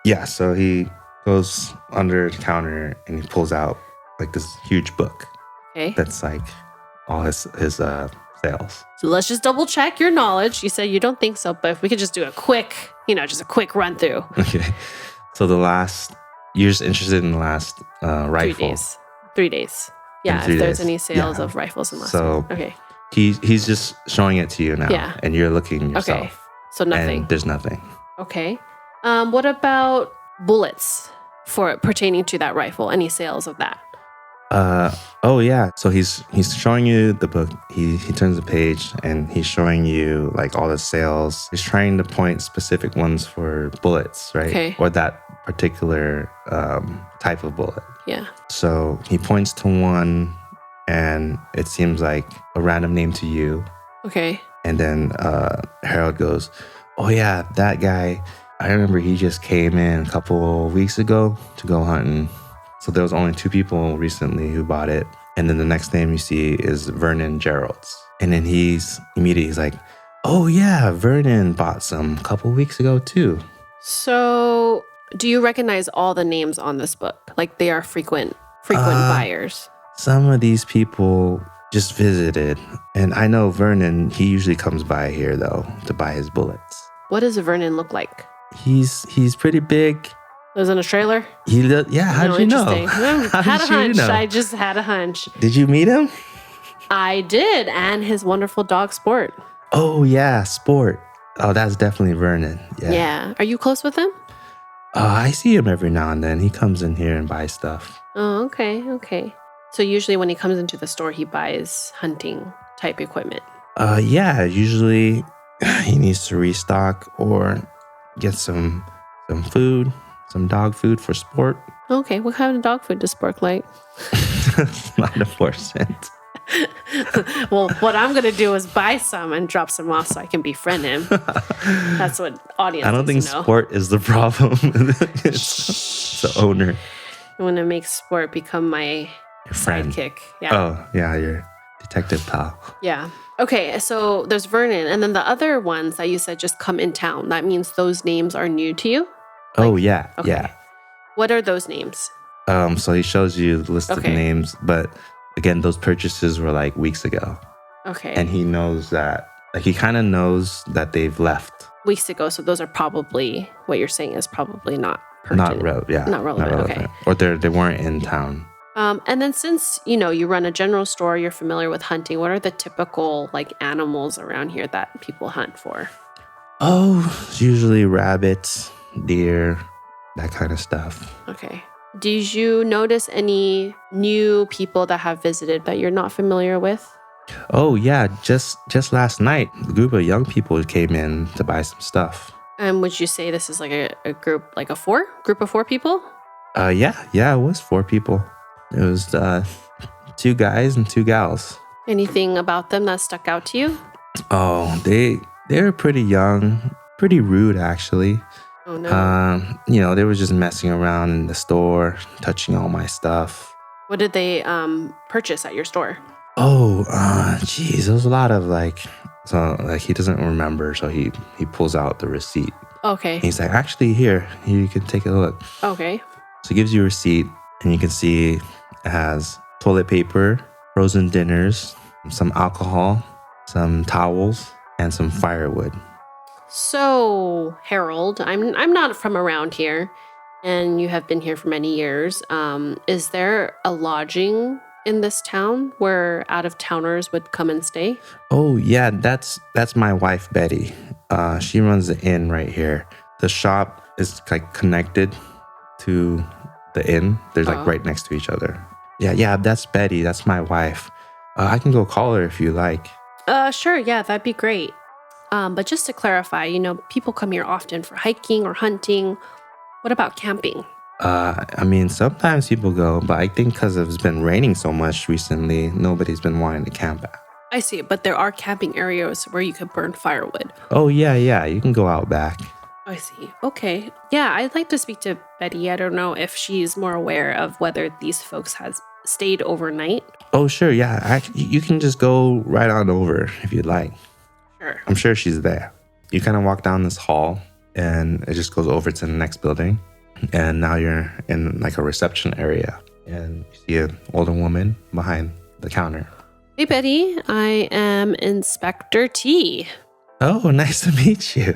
Yeah, so he goes under the counter and he pulls out like this huge book Okay. that's like all his sales. So let's just double check your knowledge. You said you don't think so, but if we could just do a quick, just a quick run through. Okay. So you're just interested in the last rifle. 3 days. 3 days. Yeah, 3 if there's days. any sales Yeah. of rifles in last So- one. Okay. He's just showing it to you now. Yeah. And you're looking yourself. Okay. So nothing. And there's nothing. Okay. What about bullets pertaining to that rifle? Any sales of that? Oh yeah. So he's showing you the book. He turns the page and he's showing you like all the sales. He's trying to point specific ones for bullets, right? Okay. Or that particular type of bullet. Yeah. So he points to one and it seems like a random name to you. Okay. And then Harold goes, oh yeah, that guy, I remember he just came in a couple weeks ago to go hunting. So there was only 2 people recently who bought it. And then the next name you see is Vernon Gerald's. And then he's like, oh yeah, Vernon bought some a couple weeks ago too. So do you recognize all the names on this book? Like they are frequent buyers. Some of these people just visited. And I know Vernon, he usually comes by here though to buy his bullets. What does Vernon look like? He's pretty big. Lives in a trailer? Yeah, how did you know? Interesting. How Had a did you hunch. know? I just had a hunch. Did you meet him? I did, and his wonderful dog Sport. Oh yeah, Sport. Oh, that's definitely Vernon. Yeah. Yeah. Are you close with him? I see him every now and then. He comes in here and buys stuff. Oh, okay. So usually when he comes into the store, he buys hunting type equipment. Yeah, usually he needs to restock or get some food, some dog food for Sport. Okay, what kind of dog food does Sport like? Not a 4-cent. Well, what I'm going to do is buy some and drop some off so I can befriend him. That's what audience I don't think needs to know. Sport is the problem. It's the owner. I want to make Sport become my Your friend. sidekick. Yeah. Oh, yeah, your detective pal. Yeah. Okay, so there's Vernon. And then the other ones that you said just come in town. That means those names are new to you? Oh, yeah, Okay. yeah. What are those names? So he shows you the list of Okay. names, but again, those purchases were like weeks ago. Okay. And he knows that, like he kind of knows that they've left. Weeks ago. So those are probably, what you're saying is probably not pertinent. Not relevant. Okay. Or they weren't in town. And then since, you run a general store, you're familiar with hunting, what are the typical like animals around here that people hunt for? Oh, it's usually rabbits, deer, that kind of stuff. Okay. Did you notice any new people that have visited that you're not familiar with? Oh yeah, just last night, a group of young people came in to buy some stuff. And would you say this is like a group, like group of 4 people? Yeah, it was 4 people. It was 2 guys and 2 gals. Anything about them that stuck out to you? Oh, they were pretty young, pretty rude actually. Oh no. They were just messing around in the store, touching all my stuff. What did they purchase at your store? Oh, geez, there was a lot of he doesn't remember, so he pulls out the receipt. Okay. He's like, actually, here you can take a look. Okay. So he gives you a receipt, and you can see it has toilet paper, frozen dinners, some alcohol, some towels, and some firewood. So, Harold, I'm not from around here, and you have been here for many years. Is there a lodging in this town where out-of-towners would come and stay? Oh yeah, that's my wife Betty. She runs the inn right here. The shop is like connected to the inn. They're like right next to each other. Yeah, that's Betty. That's my wife. I can go call her if you like. Sure, yeah, that'd be great. But just to clarify, people come here often for hiking or hunting. What about camping? I mean, sometimes people go, but I think because it's been raining so much recently, nobody's been wanting to camp out. I see, but there are camping areas where you could burn firewood. Oh, yeah, you can go out back. I see. Okay. Yeah, I'd like to speak to Betty. I don't know if she's more aware of whether these folks has stayed overnight. Oh, sure, yeah. Actually, you can just go right on over if you'd like. Sure. I'm sure she's there. You kind of walk down this hall, and it just goes over to the next building. And now you're in like a reception area, and you see an older woman behind the counter. Hey, Betty. I am Inspector T. Oh, nice to meet you.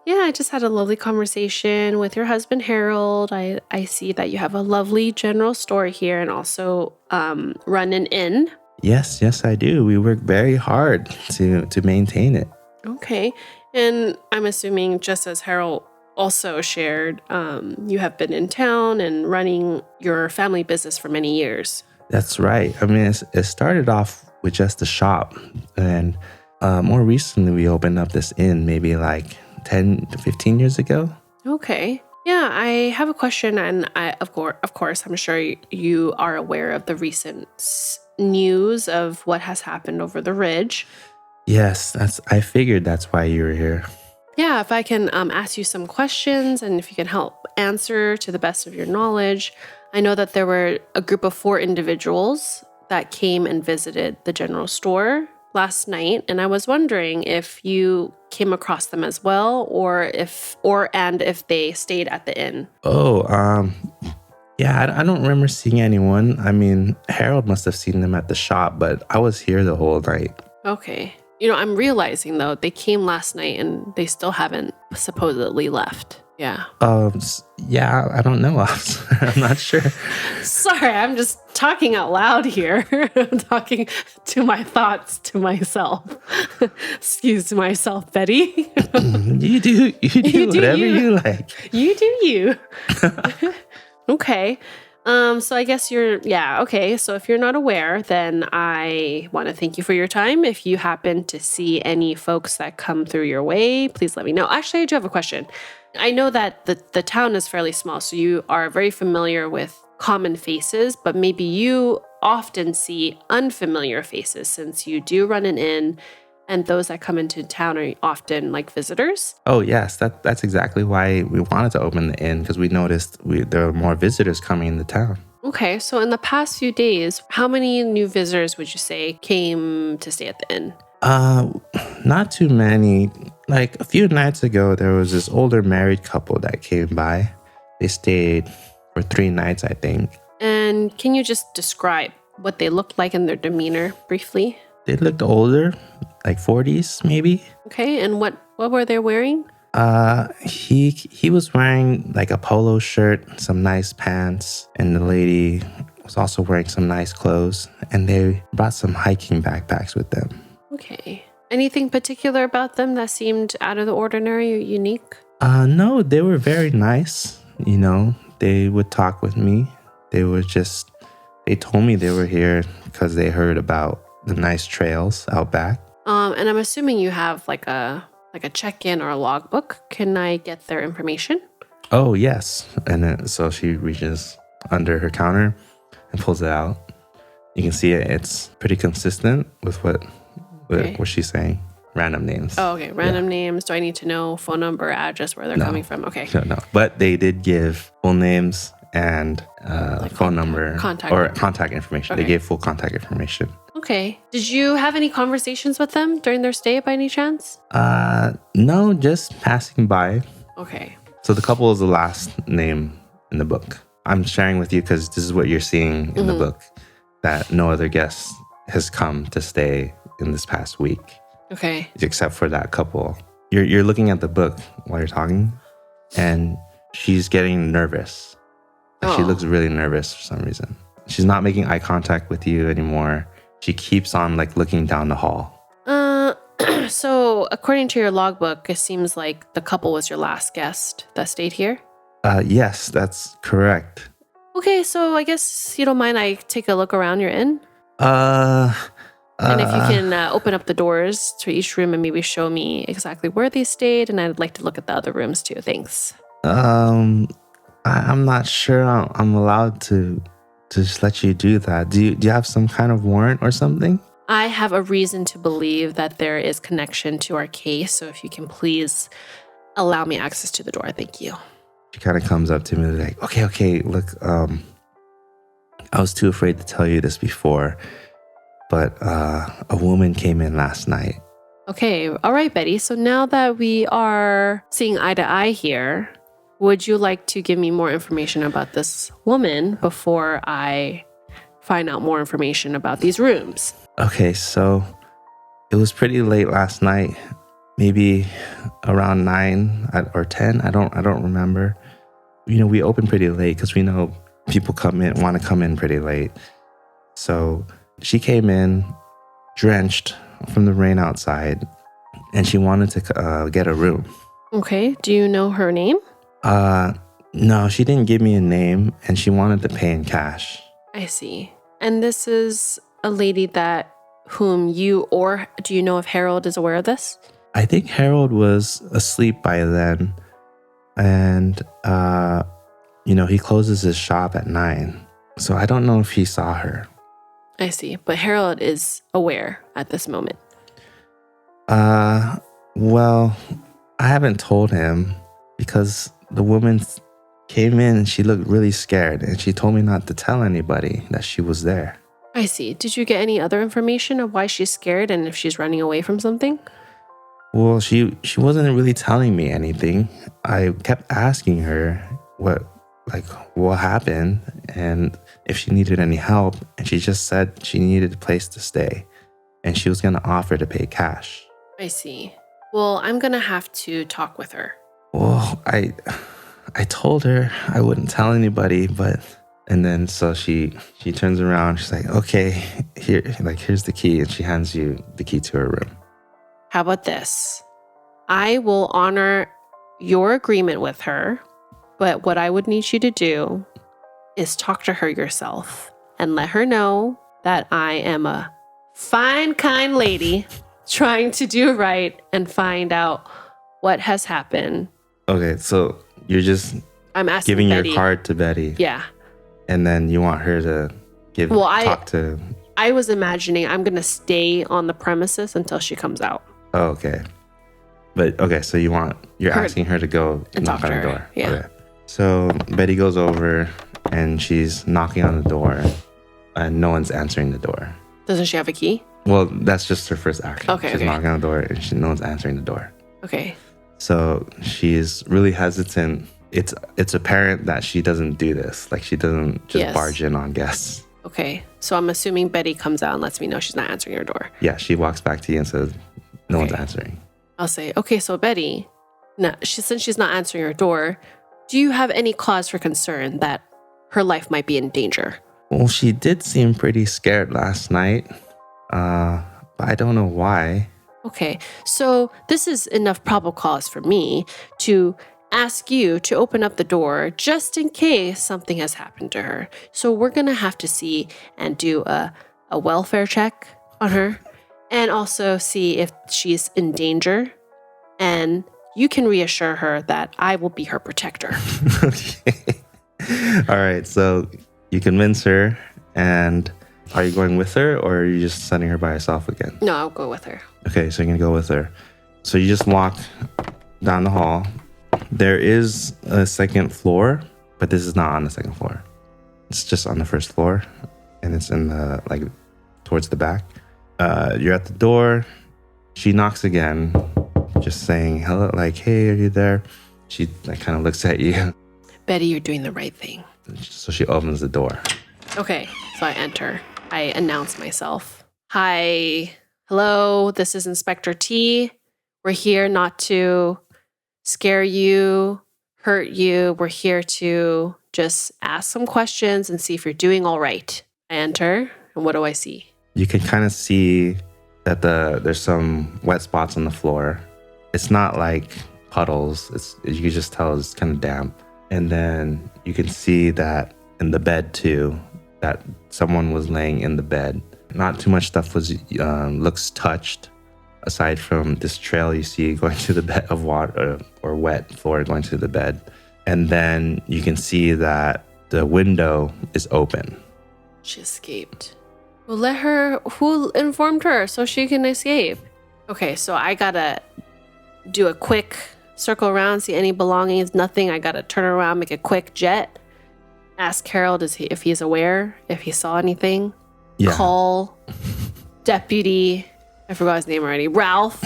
Yeah, I just had a lovely conversation with your husband, Harold. I see that you have a lovely general store here and also run an inn. Yes, I do. We work very hard to maintain it. Okay. And I'm assuming, just as Harold also shared, you have been in town and running your family business for many years. That's right. I mean, it started off with just a shop. And more recently, we opened up this inn maybe like 10 to 15 years ago. Okay. Yeah, I have a question. And of course, I'm sure you are aware of the recent news of what has happened over the ridge. Yes, I figured that's why you were here. Yeah, if I can ask you some questions and if you can help answer to the best of your knowledge. I know that there were a group of 4 individuals that came and visited the general store last night, and I was wondering if you came across them as well, or if they stayed at the inn. Oh, yeah, I don't remember seeing anyone. I mean, Harold must have seen them at the shop, but I was here the whole night. Okay. I'm realizing, though, they came last night and they still haven't supposedly left. Yeah. Yeah, I don't know. I'm not sure. Sorry, I'm just talking out loud here. I'm talking to my thoughts to myself. Excuse myself, Betty. You do whatever you like. You do you. Okay. So I guess okay. So if you're not aware, then I want to thank you for your time. If you happen to see any folks that come through your way, please let me know. Actually, I do have a question. I know that the town is fairly small, so you are very familiar with common faces, but maybe you often see unfamiliar faces since you do run an inn, and those that come into town are often like visitors. Oh, yes. That's exactly why we wanted to open the inn, because we noticed there were more visitors coming into town. Okay, so in the past few days, how many new visitors would you say came to stay at the inn? Not too many. Like a few nights ago, there was this older married couple that came by. They stayed for 3 nights, I think. And can you just describe what they looked like in their demeanor briefly? They looked older, like 40s maybe. Okay, and what were they wearing? He was wearing like a polo shirt, some nice pants, and the lady was also wearing some nice clothes, and they brought some hiking backpacks with them. Okay. Anything particular about them that seemed out of the ordinary or unique? No, they were very nice. They would talk with me. They told me they were here because they heard about the nice trails out back. And I'm assuming you have like a check-in or a logbook. Can I get their information? Oh, yes. And then, so she reaches under her counter and pulls it out. You can see it. It's pretty consistent with what she's saying. Random names. Oh, okay. Random names. Do I need to know phone number, address, where they're coming from? Okay. No. But they did give full names and phone number contact information. Okay. They gave full contact information. Okay. Did you have any conversations with them during their stay by any chance? No, just passing by. Okay. So the couple is the last name in the book. I'm sharing with you because this is what you're seeing in the book, that no other guest has come to stay in this past week. Okay. Except for that couple. You're looking at the book while you're talking, and she's getting nervous. She looks really nervous for some reason. She's not making eye contact with you anymore. She keeps on looking down the hall. So according to your logbook, it seems like the couple was your last guest that stayed here? Yes, that's correct. Okay, so I guess you don't mind I take a look around your inn? And if you can open up the doors to each room and maybe show me exactly where they stayed, and I'd like to look at the other rooms too. Thanks. I'm not sure I'm allowed to just let you do that. Do you have some kind of warrant or something? I have a reason to believe that there is connection to our case. So if you can please allow me access to the door. Thank you. She kind of comes up to me like, okay, look, I was too afraid to tell you this before, but a woman came in last night. Okay. All right, Betty. So now that we are seeing eye to eye here, would you like to give me more information about this woman before I find out more information about these rooms? Okay, so it was pretty late last night, maybe around 9 or 10. I don't remember. You know, we open pretty late because we know people want to come in pretty late. So she came in drenched from the rain outside, and she wanted to get a room. Okay. Do you know her name? No, she didn't give me a name, and she wanted to pay in cash. I see. And this is a lady whom do you know if Harold is aware of this? I think Harold was asleep by then, and he closes his shop at 9, so I don't know if he saw her. I see, but Harold is aware at this moment. Well, I haven't told him because the woman came in and she looked really scared, and she told me not to tell anybody that she was there. I see. Did you get any other information of why she's scared and if she's running away from something? Well, she wasn't really telling me anything. I kept asking her what happened and if she needed any help, and she just said she needed a place to stay and she was going to offer to pay cash. I see. Well, I'm going to have to talk with her. Well, I told her I wouldn't tell anybody, and then so she turns around, she's like, okay, here's the key, and she hands you the key to her room. How about this? I will honor your agreement with her, but what I would need you to do is talk to her yourself and let her know that I am a fine, kind lady trying to do right and find out what has happened. Okay, so you're just I'm asking giving Betty. your card to Betty. Yeah. And then you want her to talk to... I was imagining I'm going to stay on the premises until she comes out. Oh, okay. But, okay, so you're asking her to go and knock on the door. Yeah. Okay. So Betty goes over and she's knocking on the door and no one's answering the door. Doesn't she have a key? Well, that's just her first action. Okay, she's knocking on the door and no one's answering the door. Okay. So she's really hesitant. It's apparent that she doesn't do this. Like, she doesn't just barge in on guests. Okay. So I'm assuming Betty comes out and lets me know she's not answering her door. Yeah, she walks back to you and says, no one's answering. I'll say, okay, so Betty, since she's not answering her door, do you have any cause for concern that her life might be in danger? Well, she did seem pretty scared last night, but I don't know why. Okay, so this is enough probable cause for me to ask you to open up the door just in case something has happened to her. So we're going to have to see and do a welfare check on her and also see if she's in danger. And you can reassure her that I will be her protector. Okay. All right, so you convince her, and are you going with her or are you just sending her by herself again? No, I'll go with her. Okay, so you're going to go with her. So you just walk down the hall. There is a second floor, but this is not on the second floor. It's just on the first floor, and it's in the, towards the back. You're at the door. She knocks again, just saying, hello, hey, are you there? She kind of looks at you. Betty, you're doing the right thing. So she opens the door. Okay, so I enter. I announce myself. Hi, hello, this is Inspector T. We're here not to scare you, hurt you. We're here to just ask some questions and see if you're doing all right. I enter, and what do I see? You can kind of see that there's some wet spots on the floor. It's not like puddles. You can just tell it's kind of damp. And then you can see that in the bed too, that someone was laying in the bed. Not too much stuff looks touched, aside from this trail you see going to the bed of water or wet floor going to the bed. And then you can see that the window is open. She escaped. Well, let her. Who informed her so she can escape? Okay, so I gotta do a quick circle around, see any belongings, nothing. I gotta turn around, make a quick jet. Ask Harold if he's aware, if he saw anything. Yeah. Call Deputy. I forgot his name already. Ralph.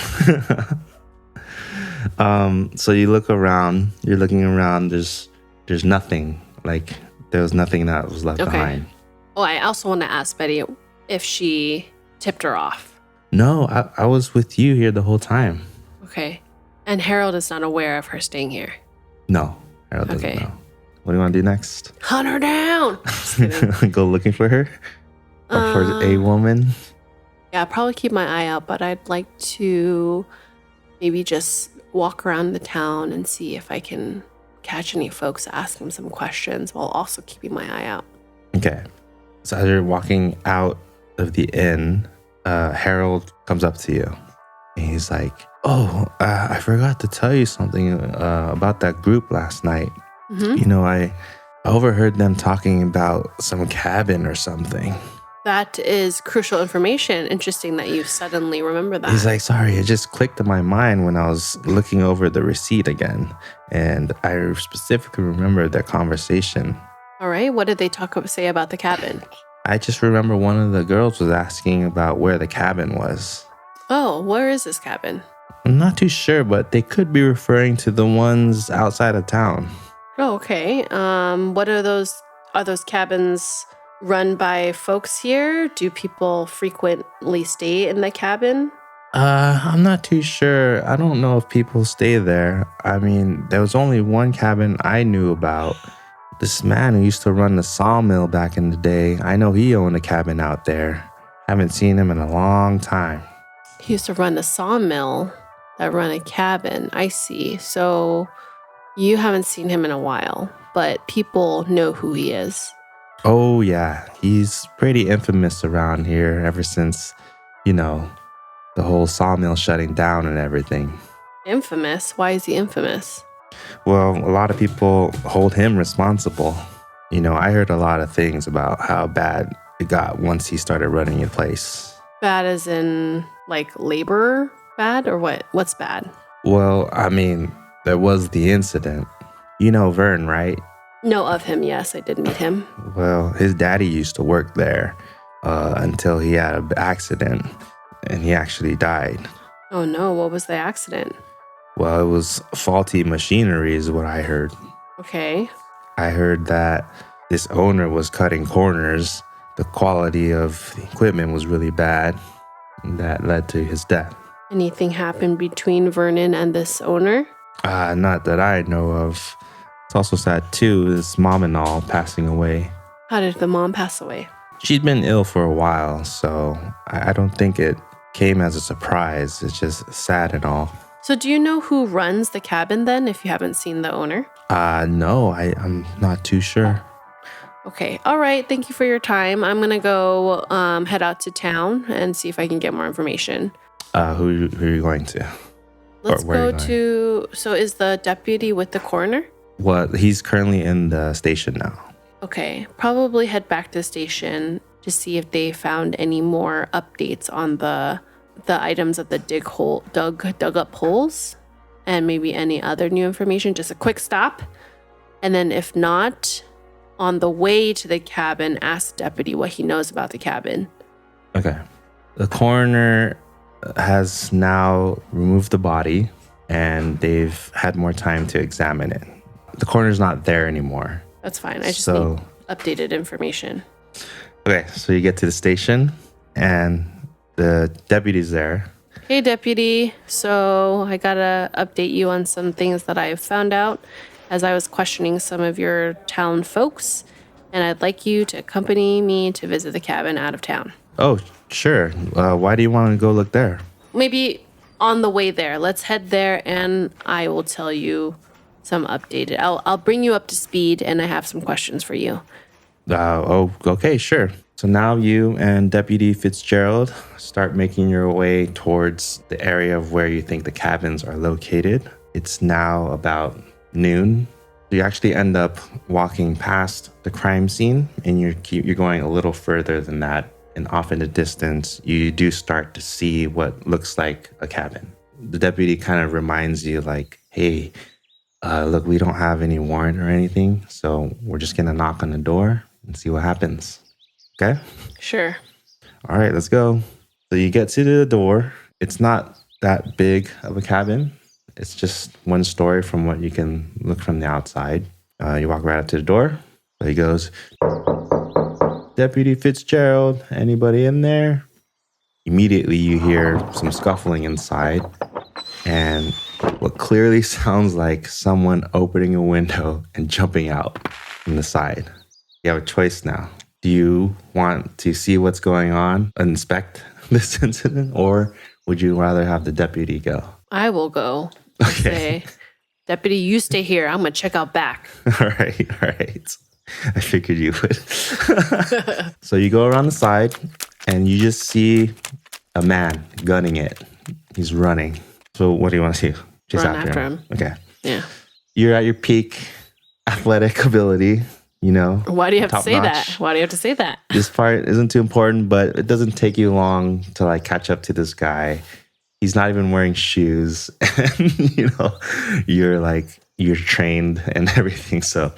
So you look around. You're looking around. There's nothing. Like there was nothing that was left behind. Oh, I also want to ask Betty if she tipped her off. No, I was with you here the whole time. Okay. And Harold is not aware of her staying here. No, Harold doesn't know. What do you want to do next? Hunt her down. Just kidding. Go looking for her? Or for a woman? Yeah, I'll probably keep my eye out, but I'd like to maybe just walk around the town and see if I can catch any folks, ask them some questions while also keeping my eye out. Okay. So as you're walking out of the inn, Harold comes up to you. And he's like, I forgot to tell you something about that group last night. Mm-hmm. You know, I overheard them talking about some cabin or something. That is crucial information. Interesting that you suddenly remember that. He's like, sorry, it just clicked in my mind when I was looking over the receipt again. And I specifically remember their conversation. All right. What did they say about the cabin? I just remember one of the girls was asking about where the cabin was. Oh, where is this cabin? I'm not too sure, but they could be referring to the ones outside of town. Oh, okay. What are those? Are those cabins run by folks here? Do people frequently stay in the cabin? I'm not too sure. I don't know if people stay there. I mean, there was only one cabin I knew about. This man who used to run the sawmill back in the day, I know he owned a cabin out there. Haven't seen him in a long time. He used to run a sawmill that run a cabin. I see. So you haven't seen him in a while, but people know who he is. Oh, yeah. He's pretty infamous around here ever since, the whole sawmill shutting down and everything. Infamous? Why is he infamous? Well, a lot of people hold him responsible. I heard a lot of things about how bad it got once he started running the place. Bad as in, like, labor bad? Or what? What's bad? Well, I mean, there was the incident. You know Vern, right? Know of him, yes. I did meet him. Well, his daddy used to work there until he had an accident, and he actually died. Oh, no. What was the accident? Well, it was faulty machinery is what I heard. Okay. I heard that this owner was cutting corners. The quality of the equipment was really bad, and that led to his death. Anything happened between Vernon and this owner? Not that I know of. It's also sad, too, his mom and all passing away. How did the mom pass away? She'd been ill for a while, so I don't think it came as a surprise. It's just sad and all. So do you know who runs the cabin then, if you haven't seen the owner? No, I'm not too sure. Okay. All right. Thank you for your time. I'm going to go head out to town and see if I can get more information. Who are you going to? Let's go to... So is the deputy with the coroner? Well, he's currently in the station now. Okay. Probably head back to the station to see if they found any more updates on the items of the dug up holes, and maybe any other new information. Just a quick stop. And then if not, on the way to the cabin, ask the deputy what he knows about the cabin. Okay. The coroner has now removed the body, and they've had more time to examine it. The coroner's not there anymore. That's fine. I just need updated information. Okay, so you get to the station, and the deputy's there. Hey, deputy. So I gotta update you on some things that I've found out as I was questioning some of your town folks, and I'd like you to accompany me to visit the cabin out of town. Oh, sure. Why do you want to go look there? Maybe on the way there. Let's head there, and I will tell you some updated. I'll bring you up to speed, and I have some questions for you. Okay, sure. So now you and Deputy Fitzgerald start making your way towards the area of where you think the cabins are located. It's now about noon. You actually end up walking past the crime scene, and you're going a little further than that. And off in the distance, you do start to see what looks like a cabin. The deputy kind of reminds you like, hey, look, we don't have any warrant or anything, so we're just going to knock on the door and see what happens. Okay? Sure. All right, let's go. So you get to the door. It's not that big of a cabin. It's just one story from what you can look from the outside. You walk right up to the door. So he goes, Deputy Fitzgerald, anybody in there? Immediately you hear some scuffling inside and what clearly sounds like someone opening a window and jumping out from the side. You have a choice now. Do you want to see what's going on, inspect this incident, or would you rather have the deputy go? I will go. Okay. Say, Deputy, you stay here. I'm going to check out back. All right. I figured you would. So you go around the side and you just see a man gunning it. He's running. So what do you want to do? Chase Run after him. Okay. Yeah. You're at your peak athletic ability, you know. Why do you have to say notch. that? Why do you have to say that? This part isn't too important, but it doesn't take you long to like catch up to this guy. He's not even wearing shoes. And, you know, you're trained and everything. So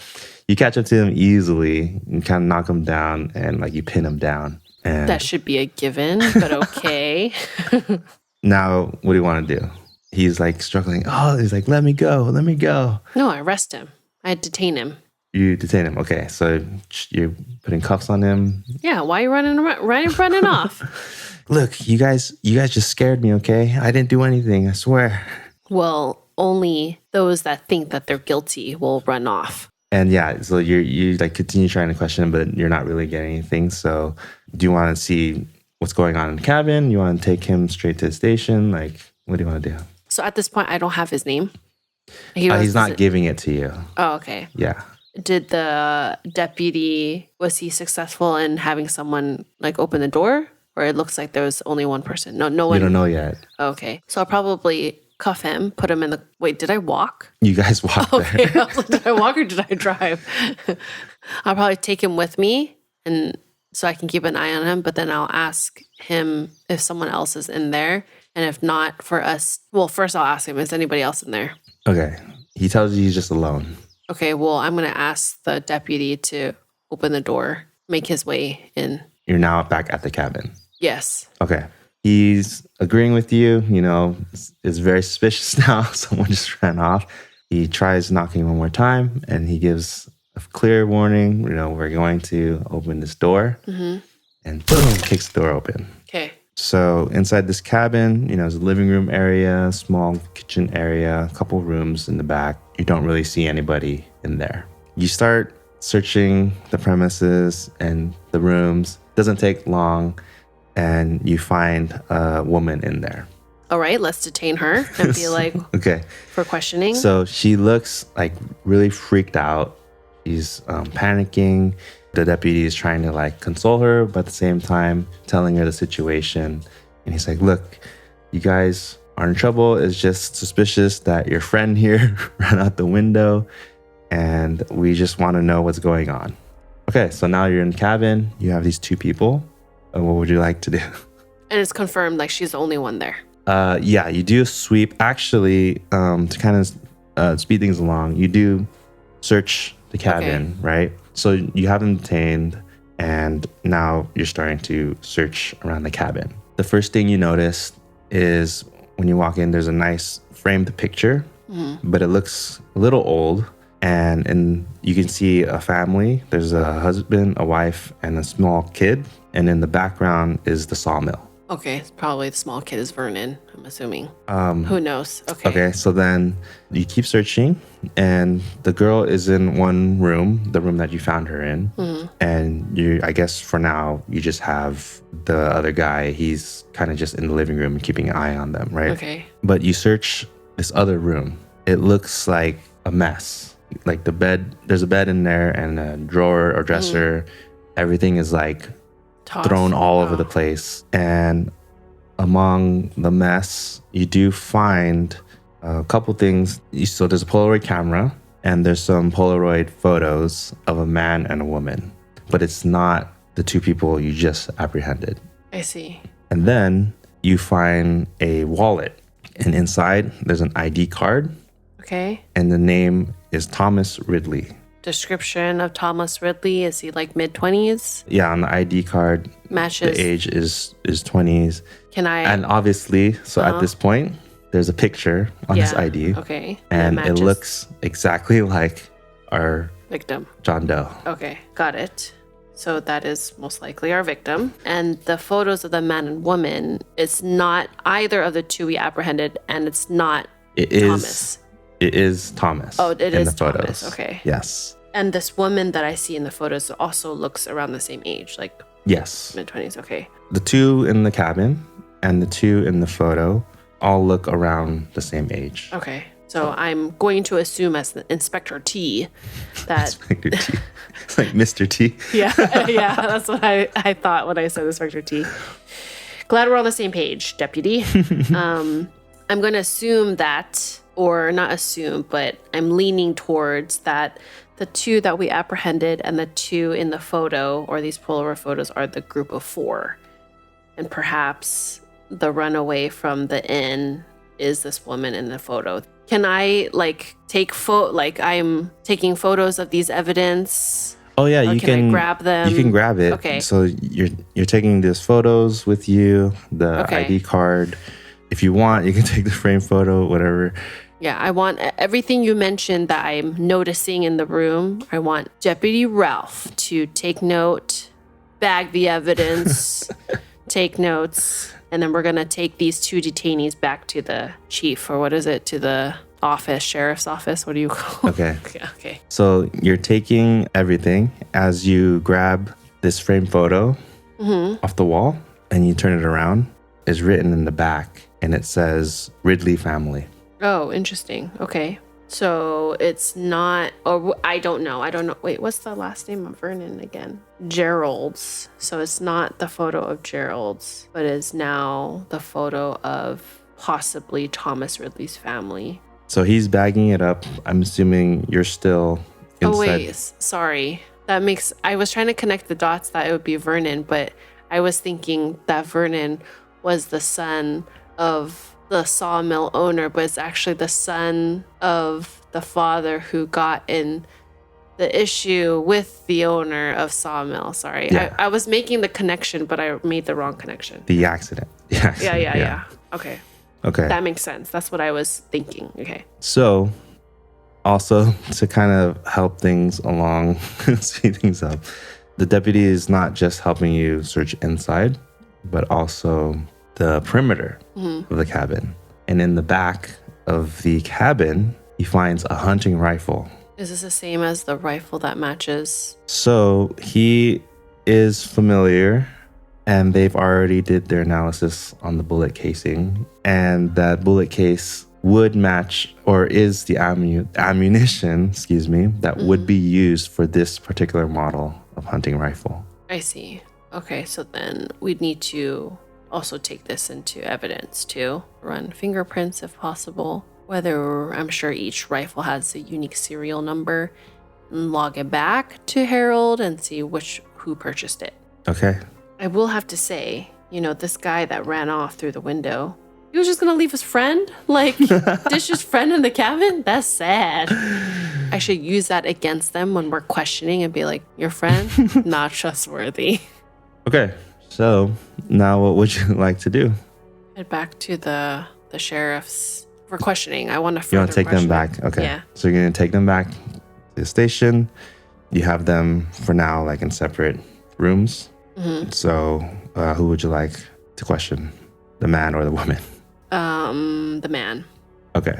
you catch up to him easily and kind of knock him down and like you pin him down. And That should be a given, but okay. now, what do you want to do? He's like struggling. Oh, he's like, let me go. No, I arrest him. I detain him. You detain him. Okay, so you're putting cuffs on him. Yeah, why are you running off? Look, you guys just scared me, okay? I didn't do anything, I swear. Well, only those that think that they're guilty will run off. And yeah, so you like continue trying to question him, but you're not really getting anything. So do you want to see what's going on in the cabin? You want to take him straight to the station? Like, what do you want to do? So at this point, I don't have his name. He's not giving it to you. Oh, okay. Yeah. Did the deputy, was he successful in having someone like open the door? Or it looks like there was only one person. No one. We don't know yet. Okay. So I'll probably cuff him, put him in the, wait, did I walk? You guys walk Okay. there. Did I walk or did I drive? I'll probably take him with me and so I can keep an eye on him, but then I'll ask him if someone else is in there. And if not, for us, well, first I'll ask him, is anybody else in there? Okay. He tells you he's just alone. Okay, well, I'm going to ask the deputy to open the door, make his way in. You're now back at the cabin. Yes. Okay. He's agreeing with you, you know, it's very suspicious now. Someone just ran off. He tries knocking one more time and he gives a clear warning, you know, we're going to open this door. Mm-hmm. And boom, kicks the door open. Okay. So inside this cabin, you know, there's a living room area, small kitchen area, a couple rooms in the back. You don't really see anybody in there. You start searching the premises and the rooms. Doesn't take long, and you find a woman in there. All right, let's detain her and be like, okay, for questioning. So she looks like really freaked out. She's panicking. The deputy is trying to like console her, but at the same time telling her the situation. And he's like, look, you guys are in trouble. It's just suspicious that your friend here ran out the window and we just want to know what's going on. Okay, so now you're in the cabin. You have these two people. What would you like to do? And it's confirmed like she's the only one there. Yeah, you do a sweep. Actually, to kind of speed things along, you do search the cabin, right? So you have them detained, and now you're starting to search around the cabin. The first thing you notice is when you walk in, there's a nice framed picture, but it looks a little old. And you can see a family. There's a husband, a wife, and a small kid. And in the background is the sawmill. Okay, probably the small kid is Vernon, I'm assuming. Who knows? Okay, so then you keep searching, and the girl is in one room, the room that you found her in. Mm-hmm. And I guess for now, you just have the other guy. He's kind of just in the living room and keeping an eye on them, right? Okay. But you search this other room. It looks like a mess. Like the bed, there's a bed in there and a drawer or dresser. Everything is like thrown all over the place. And among the mess, you do find a couple things. So there's a Polaroid camera and there's some Polaroid photos of a man and a woman, but it's not the two people you just apprehended. I see. And then you find a wallet, and inside there's an ID card. Okay. And the name is Thomas Ridley. Description of Thomas Ridley, is he like mid-20s? Yeah, on the ID card, matches. The age is 20s. Can I? And obviously, so at this point, there's a picture on his ID. Okay. And it looks exactly like our victim, John Doe. Okay, got it. So that is most likely our victim. And the photos of the man and woman, it's not either of the two we apprehended, and it's not Thomas. It is Thomas. Oh, it is the photos. Thomas. Okay. Yes. And this woman that I see in the photos also looks around the same age, like yes, mid-20s. Okay. The two in the cabin and the two in the photo all look around the same age. Okay. So I'm going to assume as the Inspector T that... Inspector T. It's like Mr. T. Yeah, that's what I thought when I said Inspector T. Glad we're on the same page, Deputy. I'm going to assume that, or not assume, but I'm leaning towards that the two that we apprehended and the two in the photo, or these Polaroid photos, are the group of four. And perhaps the runaway from the inn is this woman in the photo. Can I I'm taking photos of these evidence? Oh yeah, you can I grab them. You can grab it. Okay. So you're taking these photos with you, the ID card. If you want, you can take the frame photo, whatever. Yeah, I want everything you mentioned that I'm noticing in the room. I want Deputy Ralph to take note, bag the evidence, take notes. And then we're going to take these two detainees back to the chief, or what is it? To the office, sheriff's office. What do you call it? Okay. Okay. So you're taking everything as you grab this frame photo off the wall and you turn it around. It's written in the back and it says Ridley family. Oh, interesting. Okay. So it's not, or I don't know. Wait, what's the last name of Vernon again? Gerald's. So it's not the photo of Gerald's, but is now the photo of possibly Thomas Ridley's family. So he's bagging it up. I'm assuming you're still inside. Oh, wait. Sorry. I was trying to connect the dots that it would be Vernon, but I was thinking that Vernon was the son of the sawmill owner, but it's actually the son of the father who got in the issue with the owner of sawmill. Sorry. Yeah. I was making the connection, but I made the wrong connection. The accident. Yeah. Okay. Okay. That makes sense. That's what I was thinking. Okay. So also to kind of help things along, speed things up, the deputy is not just helping you search inside, but also the perimeter of the cabin. And in the back of the cabin, he finds a hunting rifle. Is this the same as the rifle that matches? So he is familiar, and they've already did their analysis on the bullet casing, and that bullet case would match, or is the ammunition, that would be used for this particular model of hunting rifle. I see. Okay, so then we'd need to also take this into evidence too. Run fingerprints if possible. Whether I'm sure each rifle has a unique serial number, and log it back to Harold and see who purchased it. Okay. I will have to say, this guy that ran off through the window, he was just gonna leave his friend? Ditch his friend in the cabin? That's sad. I should use that against them when we're questioning and be like, your friend? Not trustworthy. Okay. So now what would you like to do? Head back to the sheriff's for questioning. I want to You want to take them back? Okay. Yeah. So you're going to take them back to the station. You have them for now in separate rooms. So who would you like to question? The man or the woman? The man. Okay.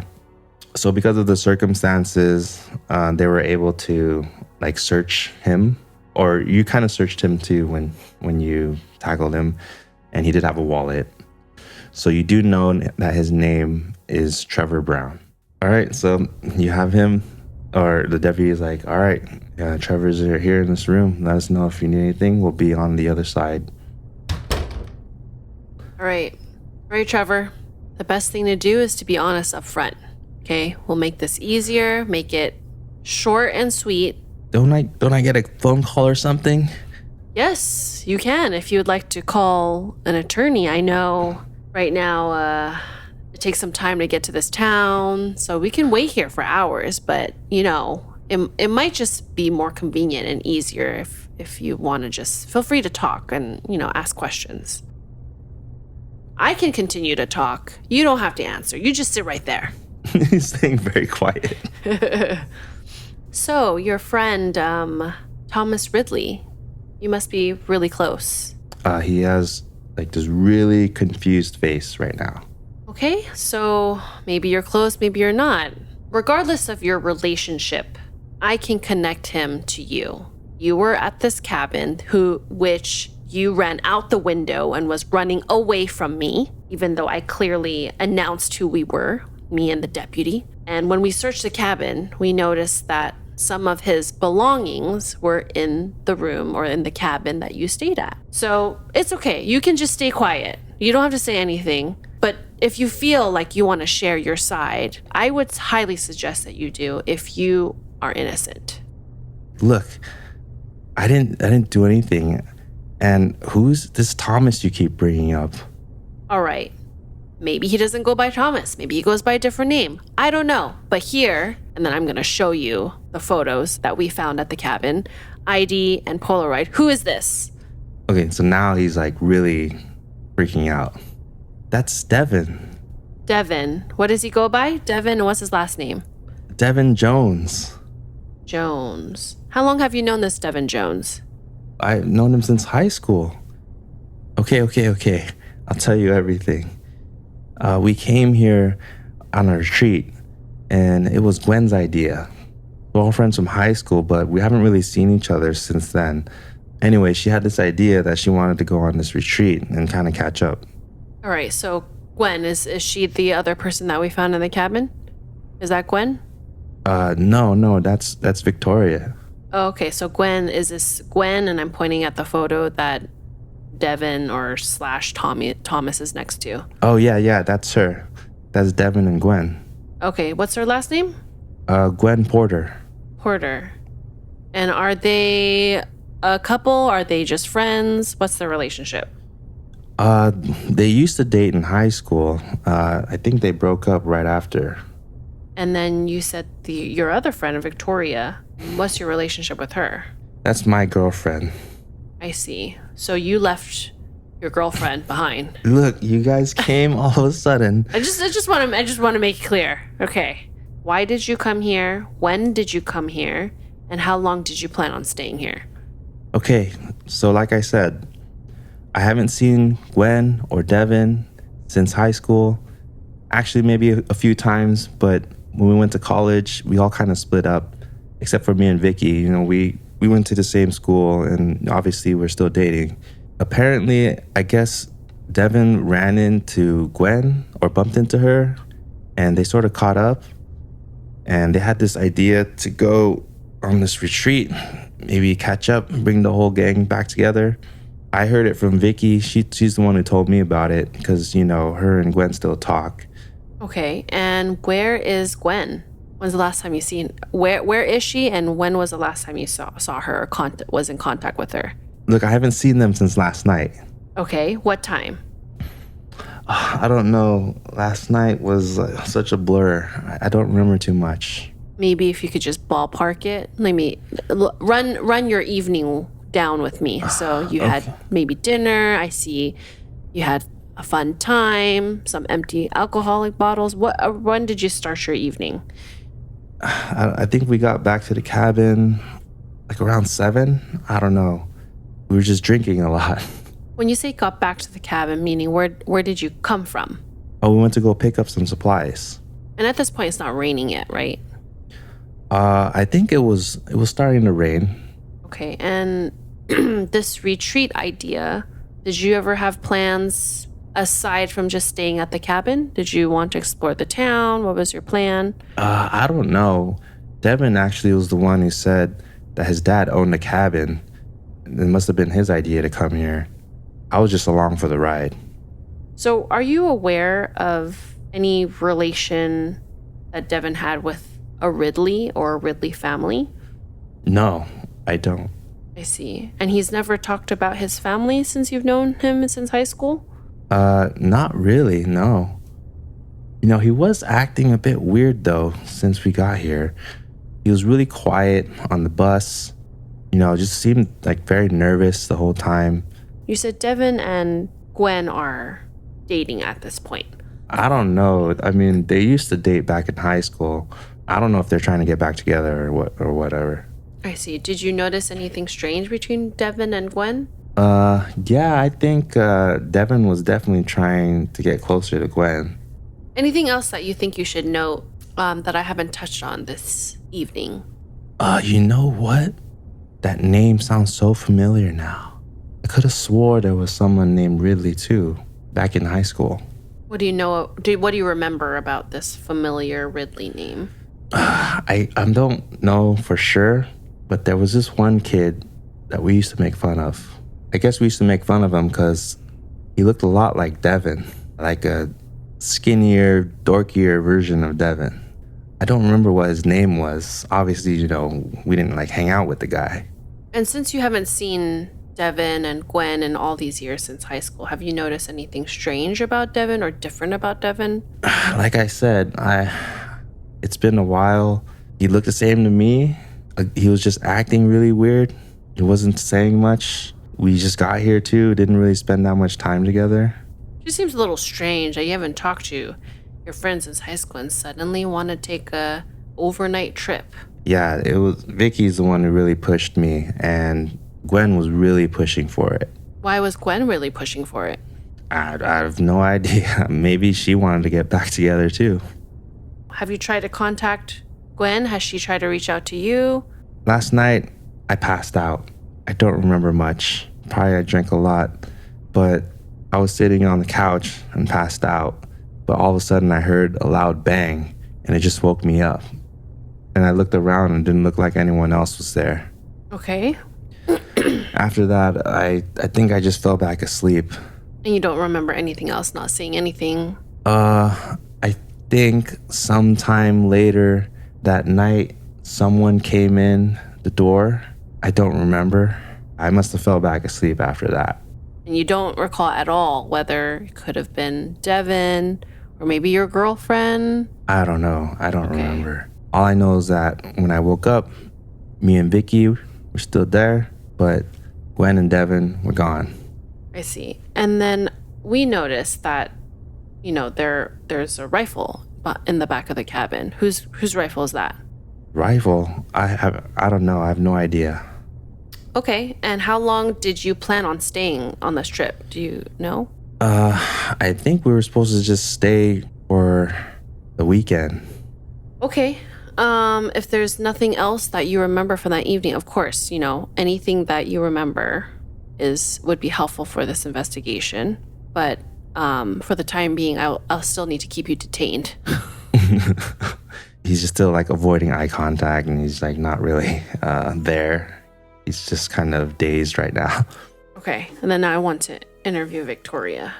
So because of the circumstances, they were able to search him, or you kind of searched him too when you tackled him, and he did have a wallet. So you do know that his name is Trevor Brown. All right. So you have him, or the deputy is like, all right, Yeah, Trevor's here in this room. Let us know if you need anything. We'll be on the other side. All right. All right, Trevor. The best thing to do is to be honest up front. Okay? We'll make this easier, make it short and sweet. Don't I get a phone call or something? Yes, you can if you would like to call an attorney. I know right now it takes some time to get to this town, so we can wait here for hours, but it might just be more convenient and easier if you want to just feel free to talk and, ask questions. I can continue to talk. You don't have to answer. You just sit right there. He's staying very quiet. So, your friend, Thomas Ridley, you must be really close. He has this really confused face right now. Okay, so maybe you're close, maybe you're not. Regardless of your relationship, I can connect him to you. You were at this cabin which you ran out the window and was running away from me, even though I clearly announced who we were, me and the deputy. And when we searched the cabin, we noticed that some of his belongings were in the room or in the cabin that you stayed at. So it's okay. You can just stay quiet. You don't have to say anything. But if you feel like you want to share your side, I would highly suggest that you do if you are innocent. Look, I didn't do anything. And who's this Thomas you keep bringing up? All right. Maybe he doesn't go by Thomas. Maybe he goes by a different name. I don't know. But here, and then I'm going to show you the photos that we found at the cabin, ID and Polaroid. Who is this? Okay, so now he's really freaking out. That's Devin. Devin. What does he go by? Devin, what's his last name? Devin Jones. Jones. How long have you known this Devin Jones? I've known him since high school. Okay. I'll tell you everything. We came here on a retreat, and it was Gwen's idea. We're all friends from high school, but we haven't really seen each other since then. Anyway, she had this idea that she wanted to go on this retreat and kind of catch up. All right, so Gwen, is she the other person that we found in the cabin? Is that Gwen? No, that's Victoria. Oh, okay, so is this Gwen, and I'm pointing at the photo that Devin or / Thomas is next to. Oh, yeah, that's her. That's Devin and Gwen. Okay, what's her last name? Gwen Porter. Porter. And are they a couple? Are they just friends? What's their relationship? They used to date in high school. I think they broke up right after. And then you said your other friend, Victoria. What's your relationship with her? That's my girlfriend. I see. So you left your girlfriend behind. Look, you guys came all of a sudden. I just want to make it clear. Okay. Why did you come here? When did you come here? And how long did you plan on staying here? Okay, so like I said, I haven't seen Gwen or Devin since high school. Actually, maybe a few times, but when we went to college, we all kind of split up, except for me and Vicky. We went to the same school, and obviously we're still dating. Apparently, I guess Devin ran into Gwen or bumped into her, and they sort of caught up, and they had this idea to go on this retreat, maybe catch up, bring the whole gang back together. I heard it from Vicky. She's the one who told me about it because, her and Gwen still talk. Okay, and where is Gwen? When's the last time you seen? Where is she, and when was the last time you saw her or was in contact with her? Look, I haven't seen them since last night. Okay, what time? I don't know. Last night was such a blur. I don't remember too much. Maybe if you could just ballpark it. Let me run your evening down with me. So you had maybe dinner. I see you had a fun time, some empty alcoholic bottles. When did you start your evening? I think we got back to the cabin around 7. I don't know. We were just drinking a lot. When you say got back to the cabin, meaning where did you come from? Oh, we went to go pick up some supplies. And at this point, it's not raining yet, right? I think it was starting to rain. Okay, and this retreat idea, did you ever have plans aside from just staying at the cabin? Did you want to explore the town? What was your plan? I don't know. Devin actually was the one who said that his dad owned a cabin. It must have been his idea to come here. I was just along for the ride. So are you aware of any relation that Devin had with a Ridley or a Ridley family? No, I don't. I see. And he's never talked about his family since you've known him since high school? Not really, no. You know, he was acting a bit weird though since we got here. He was really quiet on the bus. You know, just seemed like very nervous the whole time. You said Devin and Gwen are dating at this point. I don't know. I mean, they used to date back in high school. I don't know if they're trying to get back together or whatever. I see. Did you notice anything strange between Devin and Gwen? Yeah, I think Devin was definitely trying to get closer to Gwen. Anything else that you think you should note that I haven't touched on this evening? You know what? That name sounds so familiar now. I could have swore there was someone named Ridley too, back in high school. What do you know? What do you remember about this familiar Ridley name? I don't know for sure, but there was this one kid that we used to make fun of. I guess we used to make fun of him because he looked a lot like Devin, like a skinnier, dorkier version of Devin. I don't remember what his name was. Obviously, you know, we didn't like hang out with the guy. And since you haven't seen Devin and Gwen in all these years since high school, have you noticed anything strange about Devin or different about Devin? Like I said, it's been a while. He looked the same to me. He was just acting really weird. He wasn't saying much. We just got here too. Didn't really spend that much time together. It just seems a little strange that you haven't talked to your friends since high school and suddenly want to take a overnight trip. Yeah, it was Vicky's the one who really pushed me, and Gwen was really pushing for it. Why was Gwen really pushing for it? I have no idea. Maybe she wanted to get back together too. Have you tried to contact Gwen? Has she tried to reach out to you? Last night, I passed out. I don't remember much. Probably I drank a lot, but I was sitting on the couch and passed out. But all of a sudden, I heard a loud bang, and it just woke me up. And I looked around and it didn't look like anyone else was there. Okay. After that, I think I just fell back asleep. And you don't remember anything else, not seeing anything? I think sometime later that night, someone came in the door. I don't remember. I must have fell back asleep after that. And you don't recall at all whether it could have been Devin or maybe your girlfriend? I don't know. I don't remember. All I know is that when I woke up, me and Vicky were still there, but Gwen and Devin were gone. I see. And then we noticed that, you know, there's a rifle in the back of the cabin. Whose rifle is that? Rifle? I don't know. I have no idea. Okay. And how long did you plan on staying on this trip? Do you know? I think we were supposed to just stay for the weekend. Okay. If there's nothing else that you remember from that evening, of course, you know, anything that you remember would be helpful for this investigation. But for the time being, I'll still need to keep you detained. He's just still like avoiding eye contact, and he's like not really there. He's just kind of dazed right now. Okay, and then now I want to interview Victoria.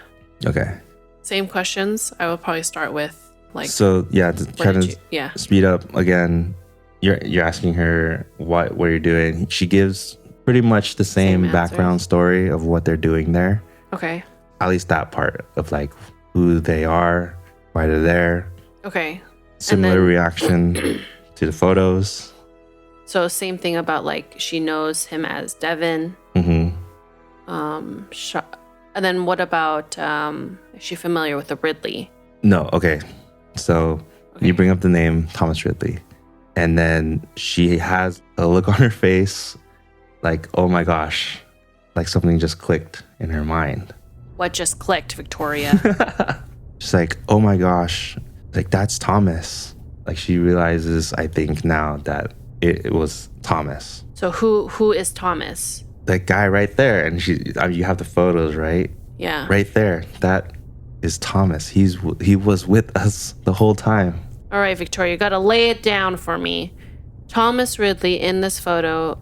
Okay. Same questions. I will probably start with like. So yeah, to kind of speed up again. You're asking her what you're doing. She gives pretty much the same background story of what they're doing there. Okay. At least that part of like who they are, why they're there. Okay. Similar reaction to the photos. So same thing about like she knows him as Devin. Mm-hmm. And then what about is she familiar with the Ridley? No. Okay. So you bring up the name Thomas Ridley, and then she has a look on her face like, oh my gosh, like something just clicked in her mind. What just clicked, Victoria? She's like, oh my gosh, like that's Thomas. Like she realizes, I think now that it was Thomas. So who is Thomas? That guy right there. And you have the photos, right? Yeah. Right there. That is Thomas. He was with us the whole time. All right, Victoria, you got to lay it down for me. Thomas Ridley in this photo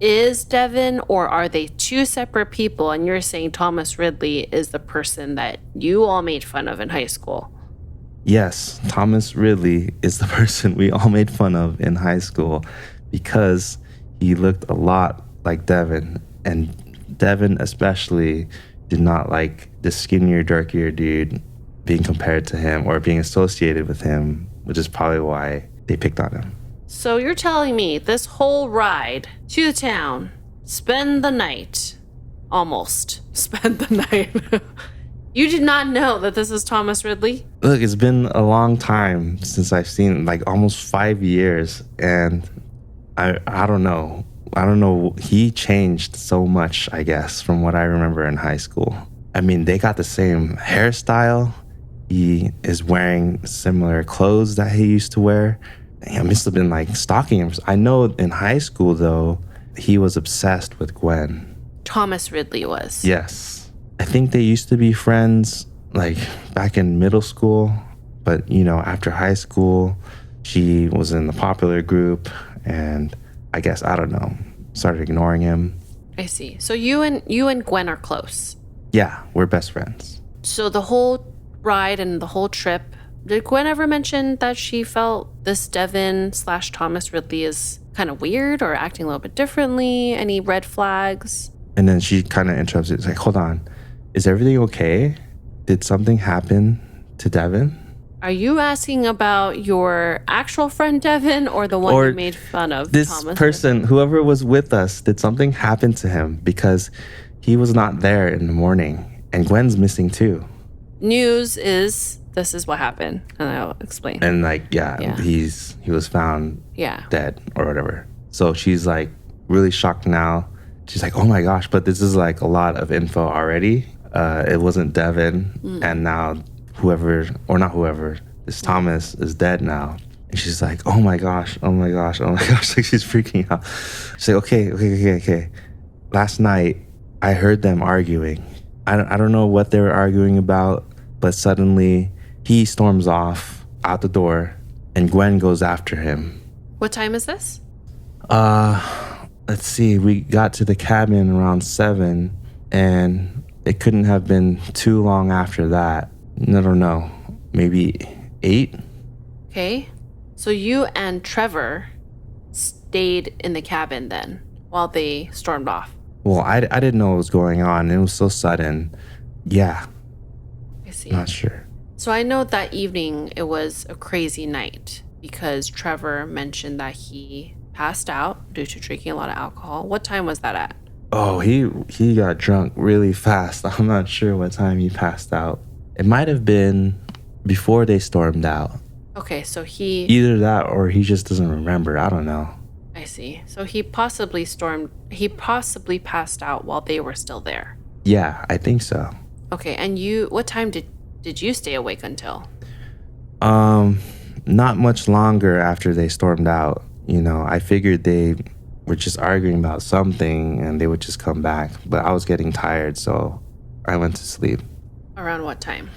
is Devin, or are they two separate people? And you're saying Thomas Ridley is the person that you all made fun of in high school? Yes, Thomas Ridley is the person we all made fun of in high school because he looked a lot like Devin, and Devin especially did not like the skinnier, darkier dude being compared to him or being associated with him, which is probably why they picked on him. So you're telling me this whole ride to the town, spend the night, almost spend the night. You did not know that this is Thomas Ridley? Look, it's been a long time since I've seen him, like almost 5 years, and I don't know. I don't know. He changed so much, I guess, from what I remember in high school. I mean, they got the same hairstyle. He is wearing similar clothes that he used to wear. I must have been like stalking him. I know in high school, though, he was obsessed with Gwen. Thomas Ridley was. Yes. I think they used to be friends like back in middle school. But, you know, after high school, she was in the popular group. And I guess, I don't know, started ignoring him. I see. So you and Gwen are close. Yeah, we're best friends. So the whole ride and the whole trip, did Gwen ever mention that she felt this Devin/Thomas Ridley is kind of weird or acting a little bit differently? Any red flags? And then she kind of interrupts it. It's like, hold on. Is everything okay? Did something happen to Devin? Are you asking about your actual friend Devin or the one you made fun of? This Thomas person, Ridley? whoever was with us, did something happen to him? Because he was not there in the morning. And Gwen's missing too. News is this is what happened, and I'll explain. And like, yeah. He was found dead or whatever. So she's like really shocked now. She's like, oh my gosh, but this is like a lot of info already. It wasn't Devin, and now this Thomas is dead now. And she's like, oh my gosh. Like she's freaking out. She's like, okay. Last night I heard them arguing. I don't know what they were arguing about, but suddenly he storms off out the door and Gwen goes after him. What time is this? Let's see. We got to the cabin around 7, and it couldn't have been too long after that. I don't know. Maybe 8? Okay. So you and Trevor stayed in the cabin then while they stormed off? Well, I didn't know what was going on. It was so sudden. Yeah. I see. Not sure. So I know that evening it was a crazy night because Trevor mentioned that he passed out due to drinking a lot of alcohol. What time was that at? Oh, he got drunk really fast. I'm not sure what time he passed out. It might have been before they stormed out. Okay, so either that or he just doesn't remember. I don't know. I see. So he possibly passed out while they were still there. Yeah, I think so. Okay, and what time did you stay awake until? Not much longer after they stormed out. You know, I figured they were just arguing about something and they would just come back. But I was getting tired, so I went to sleep. Around what time?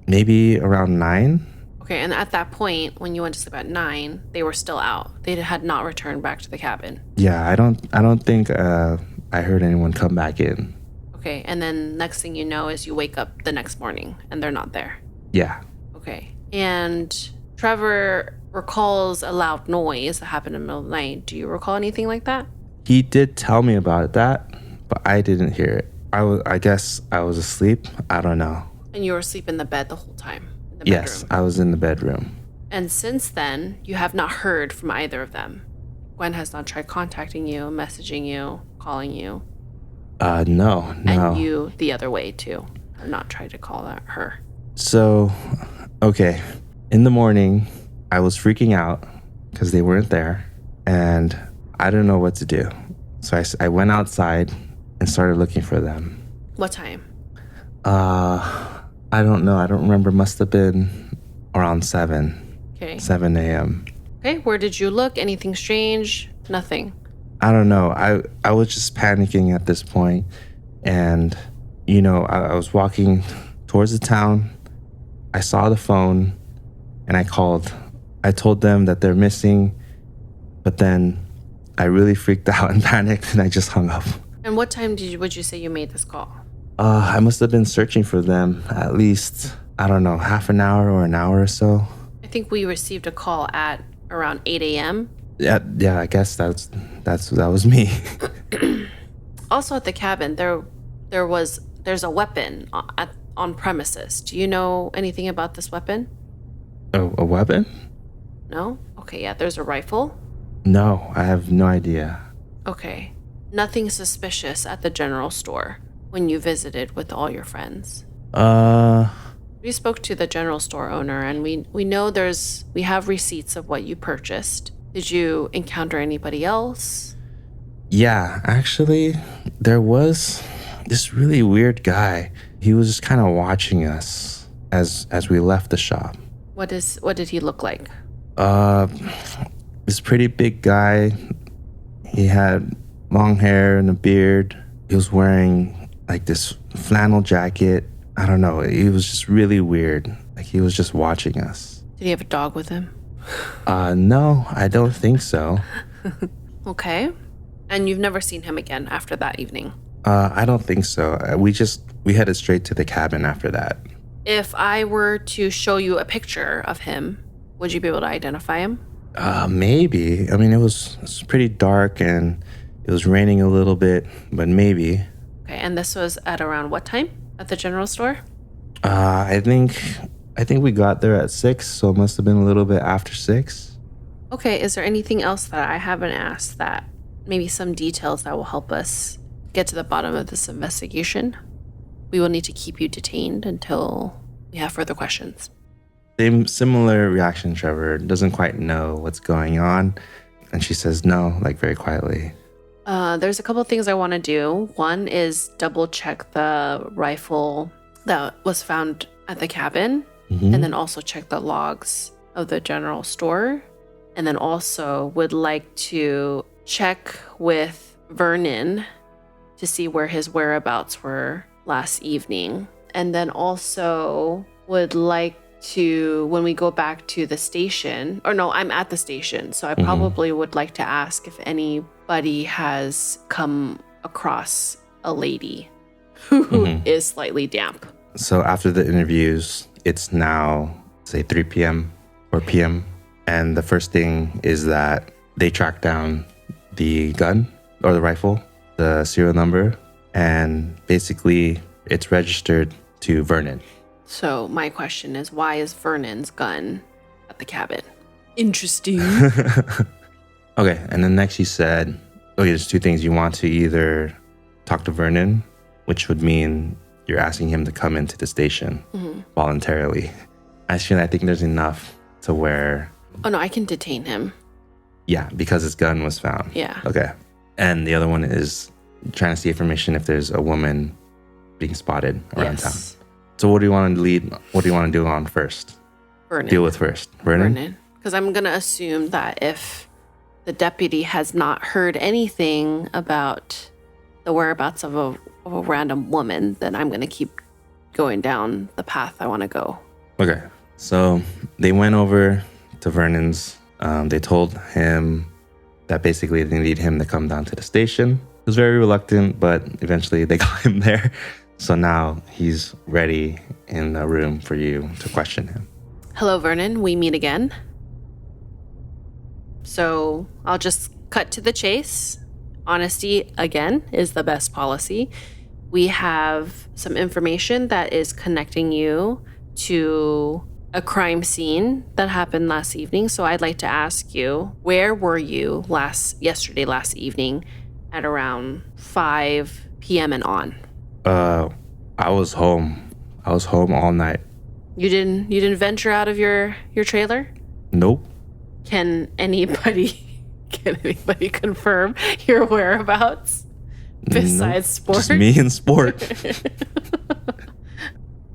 Maybe around 9. Okay, and at that point, when you went to sleep at 9, they were still out. They had not returned back to the cabin. Yeah, I don't think I heard anyone come back in. Okay, and then next thing you know is you wake up the next morning and they're not there. Yeah. Okay, and Trevor recalls a loud noise that happened in the middle of the night. Do you recall anything like that? He did tell me about that, but I didn't hear it. I guess I was asleep. I don't know. And you were asleep in the bed the whole time? Yes, I was in the bedroom. And since then, you have not heard from either of them? Gwen has not tried contacting you, messaging you, calling you? No. And you, the other way, too, have not tried to call her? So, okay. In the morning, I was freaking out because they weren't there, and I didn't know what to do. So I went outside and started looking for them. What time? I don't know. I don't remember. Must have been around 7. Okay. 7 a.m. Okay. Where did you look? Anything strange? Nothing. I don't know. I was just panicking at this point, and you know, I was walking towards the town. I saw the phone, and I called. I told them that they're missing, But then I really freaked out and panicked and I just hung up. And what time would you say you made this call? I must have been searching for them at least, I don't know, half an hour or an hour or so. I think we received a call at around 8 a.m. Yeah, I guess that was me. Also at the cabin, there's a weapon on premises. Do you know anything about this weapon? A weapon? No? Okay, yeah, there's a rifle. No, I have no idea. Okay. Nothing suspicious at the general store when you visited with all your friends. We spoke to the general store owner and we know we have receipts of what you purchased. Did you encounter anybody else? Yeah, actually, there was this really weird guy. He was just kind of watching us as we left the shop. What did he look like? This pretty big guy. He had long hair and a beard. He was wearing like this flannel jacket. I don't know. He was just really weird. Like he was just watching us. Did he have a dog with him? No, I don't think so. Okay. And you've never seen him again after that evening? I don't think so. We headed straight to the cabin after that. If I were to show you a picture of him, would you be able to identify him? Maybe. I mean, it was pretty dark and it was raining a little bit, but maybe. Okay, and this was at around what time at the general store? I think we got there at 6, so it must have been a little bit after 6. Okay, is there anything else that I haven't asked, that maybe some details that will help us get to the bottom of this investigation? We will need to keep you detained until we have further questions. Similar reaction, Trevor. Doesn't quite know what's going on. And she says no, like very quietly. There's a couple of things I want to do. One is double check the rifle that was found at the cabin. Mm-hmm. And then also check the logs of the general store. And then also would like to check with Vernon to see where his whereabouts were last evening. And then also would like to, when we go back to the station, or no, I'm at the station, so I probably would like to ask if anybody has come across a lady who is slightly damp. So after the interviews, it's now, say, 3 p.m. or p.m. And the first thing is that they track down the gun or the rifle, the serial number, and basically it's registered to Vernon. So my question is, why is Vernon's gun at the cabin? Interesting. Okay, and then next she said, okay, there's 2 things. You want to either talk to Vernon, which would mean you're asking him to come into the station voluntarily. Actually, I think there's enough to where... Oh, no, I can detain him. Yeah, because his gun was found. Yeah. Okay. And the other one is trying to see information if there's a woman being spotted around town. So what do you want to do on first? Vernon. Deal with first. Vernon? Because I'm going to assume that if the deputy has not heard anything about the whereabouts of a random woman, then I'm going to keep going down the path I want to go. Okay. So they went over to Vernon's. They told him that basically they need him to come down to the station. He was very reluctant, but eventually they got him there. So now he's ready in the room for you to question him. Hello, Vernon. We meet again. So I'll just cut to the chase. Honesty, again, is the best policy. We have some information that is connecting you to a crime scene that happened last evening. So I'd like to ask you, where were you last evening at around 5 p.m. and on? I was home. I was home all night. You didn't venture out of your trailer? Nope. Can anybody confirm your whereabouts besides sport? Just me and sport.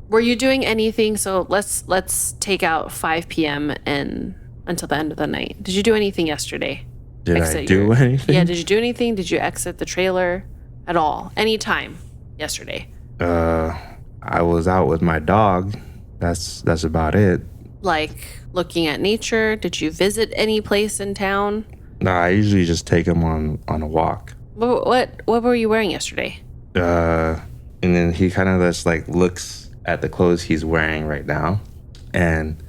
Were you doing anything? So let's take out 5 p.m. and until the end of the night. Did you do anything yesterday? Did I do anything? Yeah, did you do anything? Did you exit the trailer at all? Anytime yesterday? I was out with my dog. That's about it. Like looking at nature? Did you visit any place in town? Nah, I usually just take him on a walk. What were you wearing yesterday? And then he kind of just like looks at the clothes he's wearing right now, and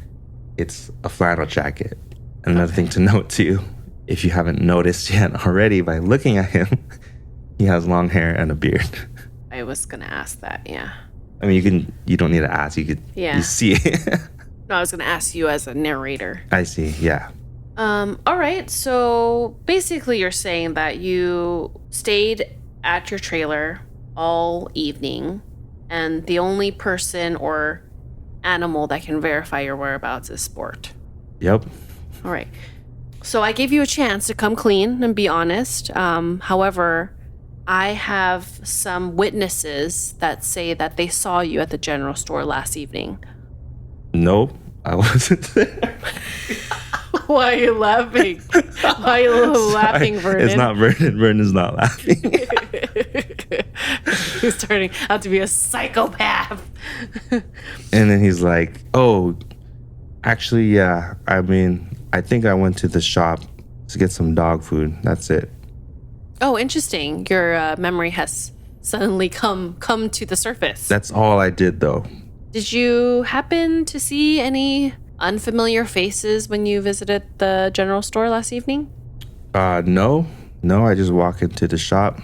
it's a flannel jacket. Another thing to note too, if you haven't noticed yet already by looking at him, he has long hair and a beard. I was gonna ask that, yeah. I mean, you don't need to ask, you see it. No, I was gonna ask you as a narrator. I see, yeah. All right, so basically you're saying that you stayed at your trailer all evening, and the only person or animal that can verify your whereabouts is Sport. Yep. All right. So I gave you a chance to come clean and be honest. However, I have some witnesses that say that they saw you at the general store last evening. Nope, I wasn't there. Why are you laughing? Why are you laughing, Vernon? It's not Vernon. Vernon's not laughing. He's turning out to be a psychopath. And then he's like, oh, actually, yeah. I mean, I think I went to the shop to get some dog food. That's it. Oh, interesting. Your memory has suddenly come to the surface. That's all I did, though. Did you happen to see any unfamiliar faces when you visited the general store last evening? No. I just walked into the shop,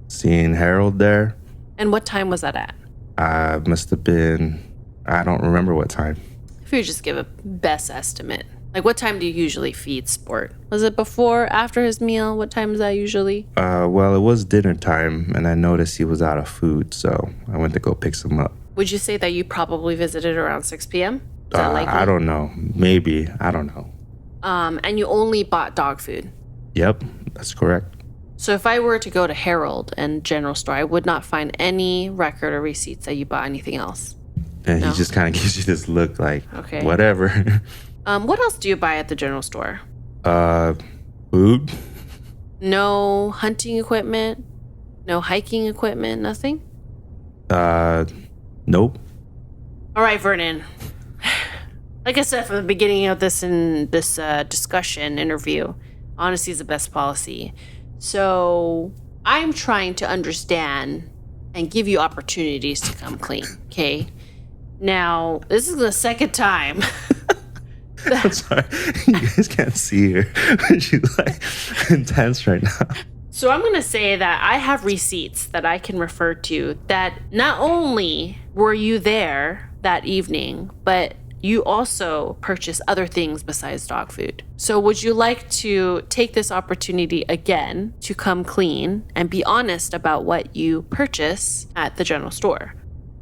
seeing Harold there. And what time was that at? Must have been, I don't remember what time. If you just give a best estimate. Like, what time do you usually feed Sport? Was it before, after his meal? What time is that usually? Well, it was dinner time, and I noticed he was out of food, so I went to go pick some up. Would you say that you probably visited around 6 p.m.? Is that likely? I don't know. Maybe. I don't know. And you only bought dog food? Yep, that's correct. So if I were to go to Harold and General Store, I would not find any record or receipts that you bought anything else? And No? he just kind of gives you this look like, Okay. whatever. What else do you buy at the General Store? Food? No hunting equipment? No hiking equipment? Nothing? Nope. All right, Vernon. Like I said from the beginning of this discussion interview, honesty is the best policy. So I'm trying to understand and give you opportunities to come clean, okay? Now, this is the second time. I'm sorry. You guys can't see her. She's like intense right now. So I'm going to say that I have receipts that I can refer to that not only were you there that evening, but you also purchased other things besides dog food. So would you like to take this opportunity again to come clean and be honest about what you purchase at the general store?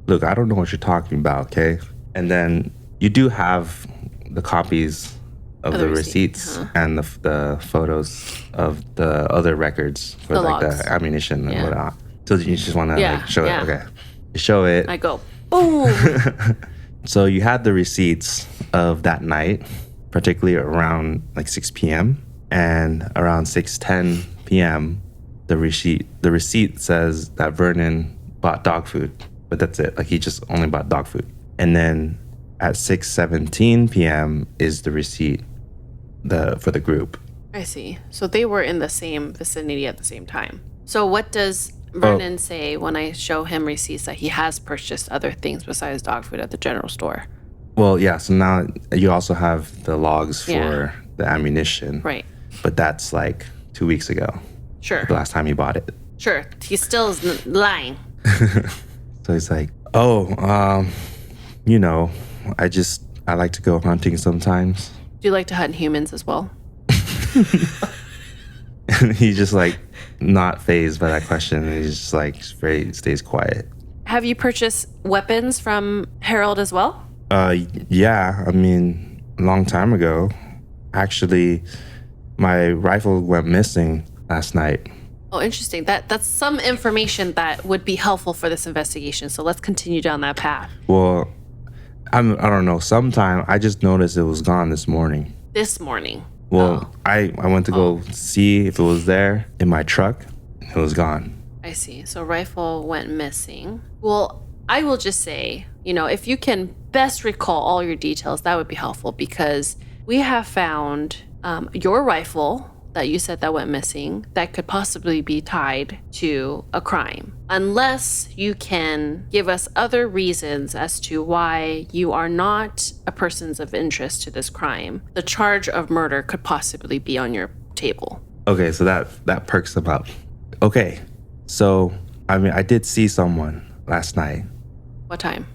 Look, I don't know what you're talking about, okay? And then you do have the copies of the receipts and the photos of the other records for The like logs. the ammunition and whatnot. So you just want to like show yeah. it. Okay. You show it. I go, boom. So you had the receipts of that night, particularly around like 6 p.m. and around 6:10 p.m. The receipt says that Vernon bought dog food, but that's it. Like he just only bought dog food. And then at 6:17 p.m. is the receipt for the group. I see. So they were in the same vicinity at the same time. So what does Vernon say when I show him receipts that he has purchased other things besides dog food at the general store? Well, yeah. So now you also have the logs for the ammunition. Right. But that's like 2 weeks ago. Sure. The last time he bought it. Sure. He still is lying. So he's like, you know, I like to go hunting sometimes. Do you like to hunt humans as well? And he's just like not fazed by that question. And he's just like stays quiet. Have you purchased weapons from Harold as well? Yeah. I mean, a long time ago. Actually, my rifle went missing last night. Oh, interesting. That's some information that would be helpful for this investigation. So let's continue down that path. Well, I don't know. Sometime I just noticed it was gone this morning. This morning. Well, I went to go see if it was there in my truck. It was gone. I see. So rifle went missing. Well, I will just say, if you can best recall all your details, that would be helpful because we have found your rifle that you said that went missing that could possibly be tied to a crime. Unless you can give us other reasons as to why you are not a person of interest to this crime, the charge of murder could possibly be on your table. Okay, so that perks them up. Okay, so I mean, I did see someone last night. What time?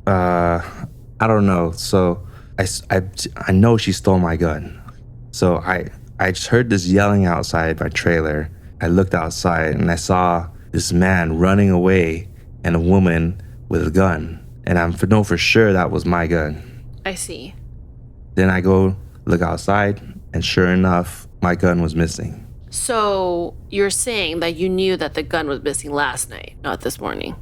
I don't know. So I know she stole my gun. So I just heard this yelling outside my trailer. I looked outside and I saw this man running away and a woman with a gun. And I know for sure that was my gun. I see. Then I go look outside and sure enough, my gun was missing. So you're saying that you knew that the gun was missing last night, not this morning.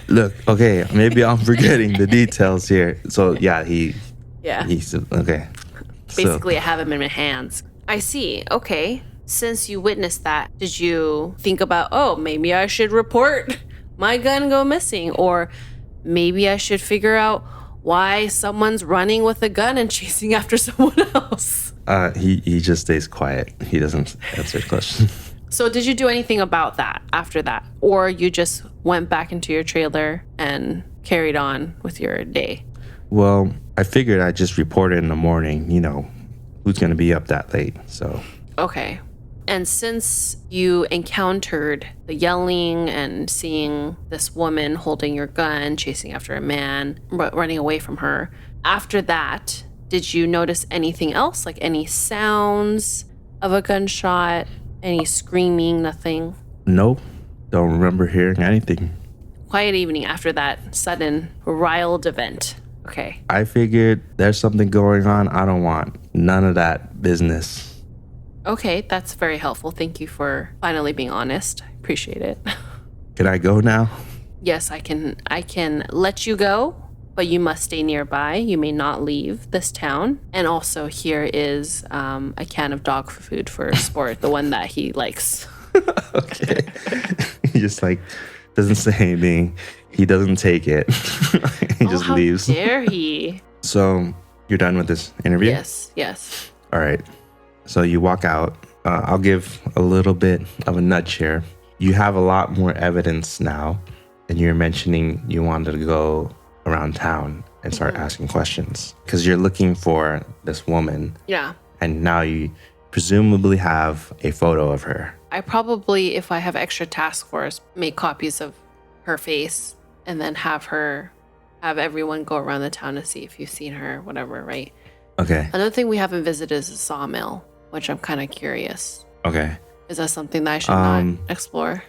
Look, okay, maybe I'm forgetting the details here. So yeah, he's okay. Basically, I have him in my hands. I see. Okay. Since you witnessed that, did you think about, oh, maybe I should report my gun go missing? Or maybe I should figure out why someone's running with a gun and chasing after someone else? He just stays quiet. He doesn't answer questions. So did you do anything about that after that? Or you just went back into your trailer and carried on with your day? Well, I figured I'd just report it in the morning. You know, who's going to be up that late? So. Okay. And since you encountered the yelling and seeing this woman holding your gun, chasing after a man, running away from her, after that, did you notice anything else? Like any sounds of a gunshot, any screaming, nothing? Nope. Don't remember hearing anything. Quiet evening after that sudden riled event. Okay. I figured there's something going on. I don't want none of that business. Okay, that's very helpful. Thank you for finally being honest. I appreciate it. Can I go now? Yes, I can let you go, but you must stay nearby. You may not leave this town. And also here is a can of dog food for Sport, the one that he likes. Okay. He just like doesn't say anything. He doesn't take it. He just how leaves. How dare he? So you're done with this interview? Yes. All right. So you walk out. I'll give a little bit of a nudge here. You have a lot more evidence now, and you're mentioning you wanted to go around town and start asking questions because you're looking for this woman. Yeah. And now you presumably have a photo of her. I probably, if I have extra task force, make copies of her face and then have everyone go around the town to see if you've seen her, whatever, right? Okay. Another thing we haven't visited is a sawmill, which I'm kind of curious. Okay. Is that something that I should not explore?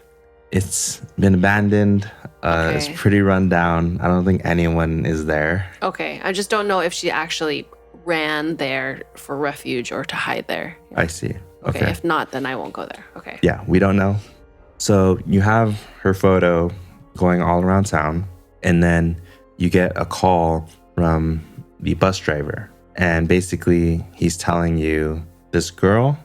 It's been abandoned. Okay. It's pretty run down. I don't think anyone is there. Okay. I just don't know if she actually ran there for refuge or to hide there. I see. Okay. If not, then I won't go there. Okay. Yeah, we don't know. So you have her photo going all around town, and then you get a call from the bus driver. And basically, he's telling you this girl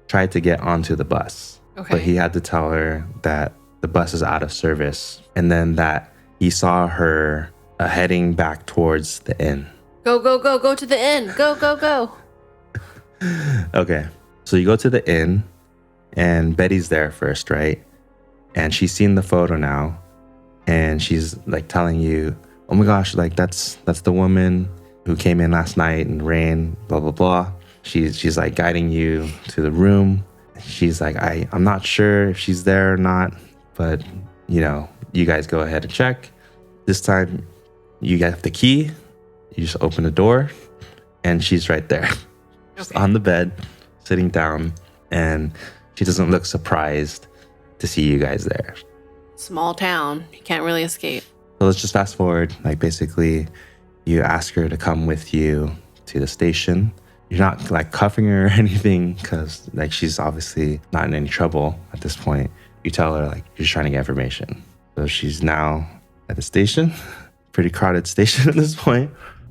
tried to get onto the bus. Okay. But he had to tell her that the bus is out of service. And then that he saw her heading back towards the inn. Go to the inn. Go. Okay. So you go to the inn and Betty's there first, right? And she's seen the photo now. And she's like telling you, oh my gosh, like that's the woman who came in last night and ran, blah, blah, blah. She's like guiding you to the room. She's like, I'm not sure if she's there or not, but you know, you guys go ahead and check. This time you get the key, you just open the door and she's right there. Just on the bed, sitting down, and she doesn't look surprised to see you guys there. Small town, you can't really escape. So let's just fast forward. Like basically you ask her to come with you to the station. You're not like cuffing her or anything because like she's obviously not in any trouble at this point. You tell her like you're trying to get information. So she's now at the station, pretty crowded station at this point.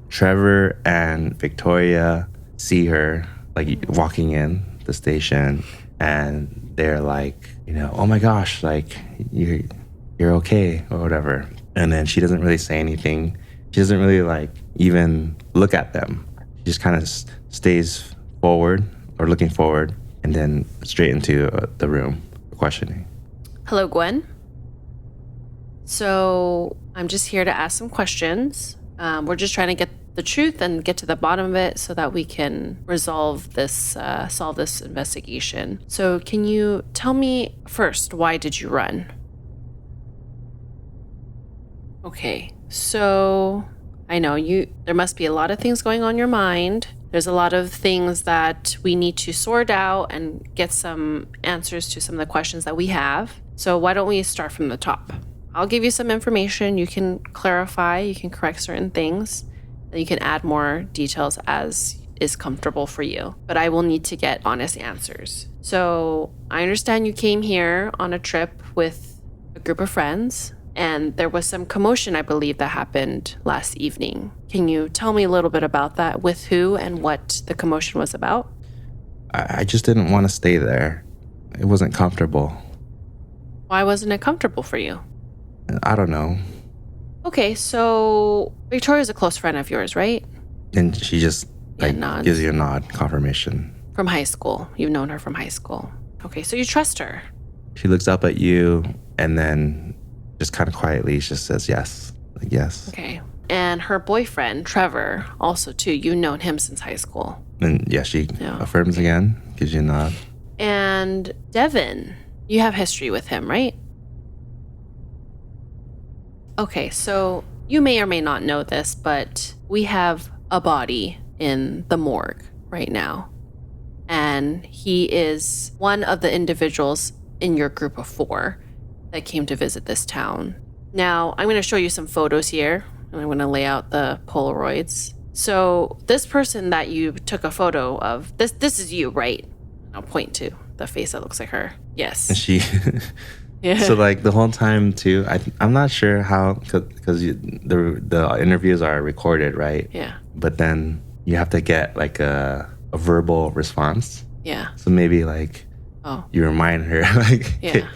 Trevor and Victoria see her like walking in the station and they're like, you know, oh my gosh, like you're okay or whatever. And then she doesn't really say anything. She doesn't really like even look at them. She just kind of stays forward or looking forward. and then straight into the room for questioning. Hello, Gwen. So I'm just here to ask some questions. We're just trying to get the truth and get to the bottom of it so that we can solve this investigation. So can you tell me first, why did you run? Okay, so I know there must be a lot of things going on in your mind. There's a lot of things that we need to sort out and get some answers to some of the questions that we have. So why don't we start from the top? I'll give you some information. You can clarify, you can correct certain things, and you can add more details as is comfortable for you. But I will need to get honest answers. So I understand you came here on a trip with a group of friends, and there was some commotion, I believe, that happened last evening. Can you tell me a little bit about that, with who and what the commotion was about? I just didn't want to stay there. It wasn't comfortable. Why wasn't it comfortable for you? I don't know. Okay, so Victoria's a close friend of yours, right? And she just nods. gives you a nod, confirmation. From high school. You've known her from high school. Okay, so you trust her. She looks up at you and then just kind of quietly just says yes. Like, yes. Okay. And her boyfriend, Trevor, also too, you've known him since high school. And yeah, she affirms again, gives you a nod. And Devin, you have history with him, right? Okay, so you may or may not know this, but we have a body in the morgue right now. And he is one of the individuals in your group of 4 that came to visit this town. Now, I'm going to show you some photos here, and I'm going to lay out the Polaroids. So this person that you took a photo of, this is you, right? I'll point to the face that looks like her. Yes. And she... Yeah. So like the whole time too, I'm not sure how, because the interviews are recorded, right? Yeah. But then you have to get like a verbal response. Yeah. So maybe like you remind her like, yeah.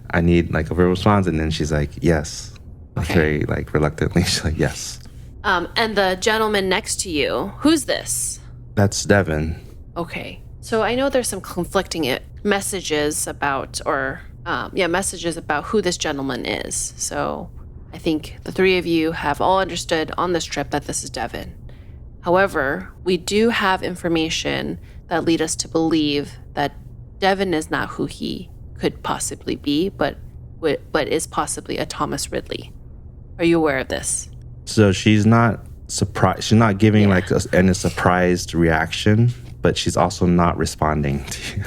I need like a verbal response, and then she's like, yes. Okay. Very like reluctantly, she's like, yes. And the gentleman next to you, who's this? That's Devin. Okay. So I know there's some conflicting messages about, messages about who this gentleman is. So I think the 3 of you have all understood on this trip that this is Devin. However, we do have information that lead us to believe that Devin is not who he could possibly be, but is possibly a Thomas Ridley. Are you aware of this? So she's not surprised. She's not giving like a surprised reaction, but she's also not responding to you.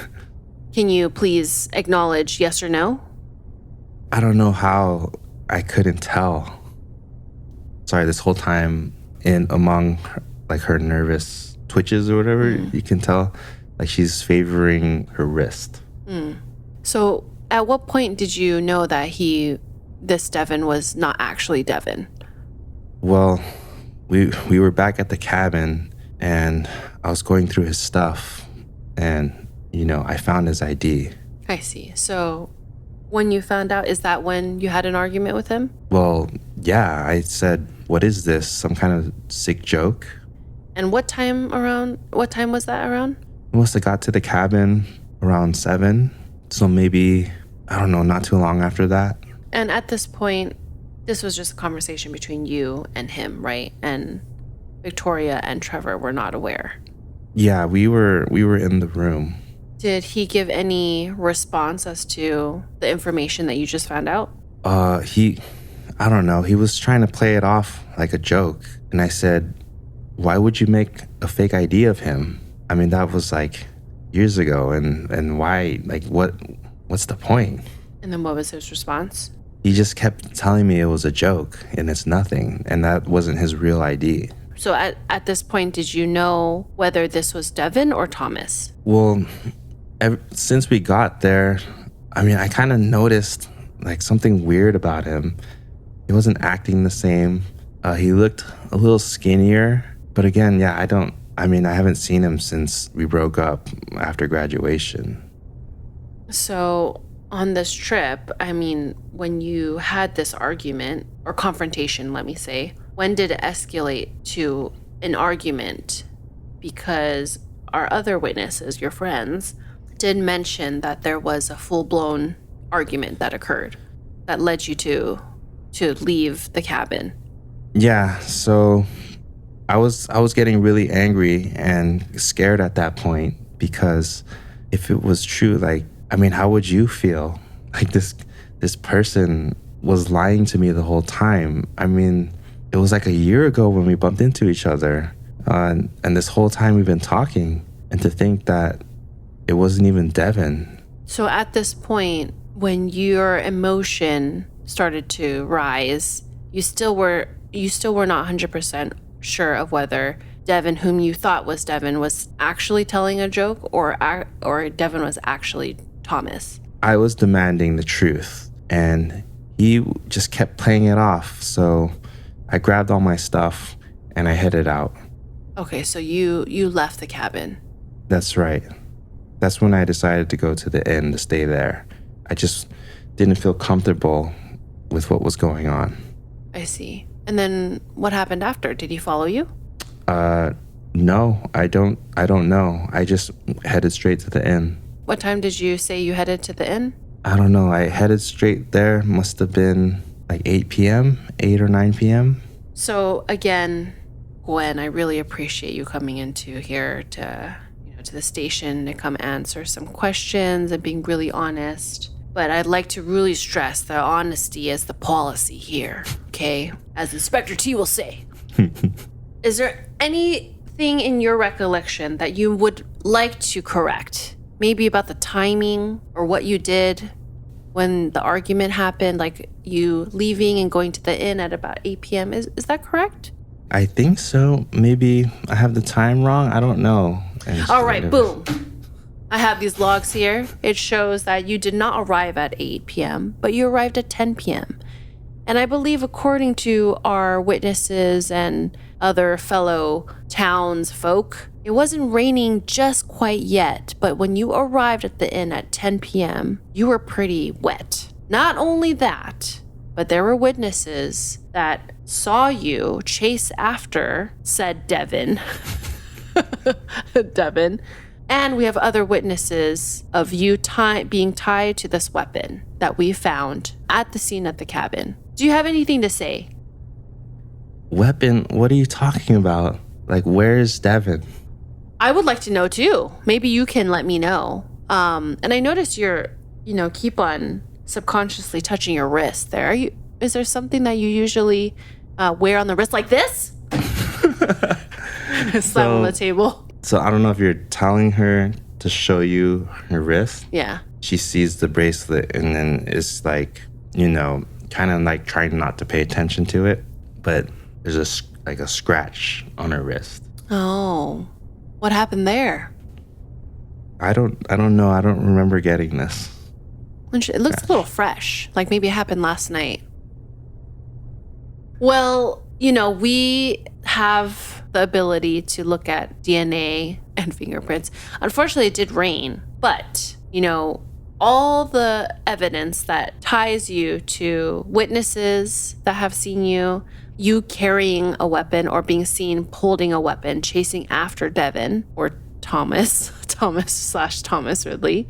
Can you please acknowledge yes or no? I don't know how I couldn't tell. Sorry, this whole time among like her nervous twitches or whatever, you can tell like she's favoring her wrist. So at what point did you know that this Devin was not actually Devin? Well, we were back at the cabin and I was going through his stuff and I found his ID. I see. So when you found out, is that when you had an argument with him? Well, yeah, I said, what is this? Some kind of sick joke? And what time was that around? I must have got to the cabin around 7. So maybe, I don't know, not too long after that. And at this point, this was just a conversation between you and him, right? And Victoria and Trevor were not aware. Yeah, we were in the room. Did he give any response as to the information that you just found out? I don't know. He was trying to play it off like a joke. And I said, why would you make a fake ID of him? I mean, that was like years ago. And why, like, what's the point? And then what was his response? He just kept telling me it was a joke and it's nothing. And that wasn't his real ID. So at this point, did you know whether this was Devin or Thomas? Well, since we got there, I mean, I kind of noticed like something weird about him. He wasn't acting the same. He looked a little skinnier. But again, yeah, I haven't seen him since we broke up after graduation. So on this trip, I mean, when you had this argument or confrontation, let me say, when did it escalate to an argument? Because our other witnesses, your friends, did mention that there was a full-blown argument that occurred that led you to leave the cabin. Yeah, so I was getting really angry and scared at that point, because if it was true, like, I mean, how would you feel? Like this person was lying to me the whole time. I mean, it was like a year ago when we bumped into each other, and this whole time we've been talking, and to think that it wasn't even Devin. So at this point, when your emotion started to rise, you still were not 100% sure of whether Devin, whom you thought was Devin, was actually telling a joke, or Devin was actually Thomas. I was demanding the truth, and he just kept playing it off. So I grabbed all my stuff and I headed out. Okay, so you left the cabin. That's right. That's when I decided to go to the inn to stay there. I just didn't feel comfortable with what was going on. I see. And then what happened after? Did he follow you? No, I don't know. I just headed straight to the inn. What time did you say you headed to the inn? I don't know. I headed straight there. Must have been like 8 p.m., 8 or 9 p.m. So again, Gwen, I really appreciate you coming into here to the station to come answer some questions and being really honest. But I'd like to really stress that honesty is the policy here, okay? As Inspector T will say. Is there anything in your recollection that you would like to correct? Maybe about the timing or what you did when the argument happened, like you leaving and going to the inn at about 8 p.m. Is that correct? I think so. Maybe I have the time wrong. I don't know. All right, boom. I have these logs here. It shows that you did not arrive at 8 p.m., but you arrived at 10 p.m. And I believe, according to our witnesses and other fellow townsfolk, it wasn't raining just quite yet, but when you arrived at the inn at 10 p.m., you were pretty wet. Not only that, but there were witnesses that saw you chase after said Devin. Devin. And we have other witnesses of you being tied to this weapon that we found at the scene at the cabin. Do you have anything to say? Weapon? What are you talking about? Like, where's Devin? I would like to know too. Maybe you can let me know. And I notice you're, keep on subconsciously touching your wrist there. Is there something that you usually wear on the wrist like this? Slam on the table. So I don't know if you're telling her to show you her wrist. Yeah. She sees the bracelet and then it's like, kind of like trying not to pay attention to it. But there's a scratch on her wrist. Oh, what happened there? I don't know. I don't remember getting this. It looks a little fresh, like maybe it happened last night. Well, we have the ability to look at DNA and fingerprints. Unfortunately, it did rain, but, all the evidence that ties you to witnesses that have seen you carrying a weapon or being seen holding a weapon, chasing after Devin or Thomas Ridley,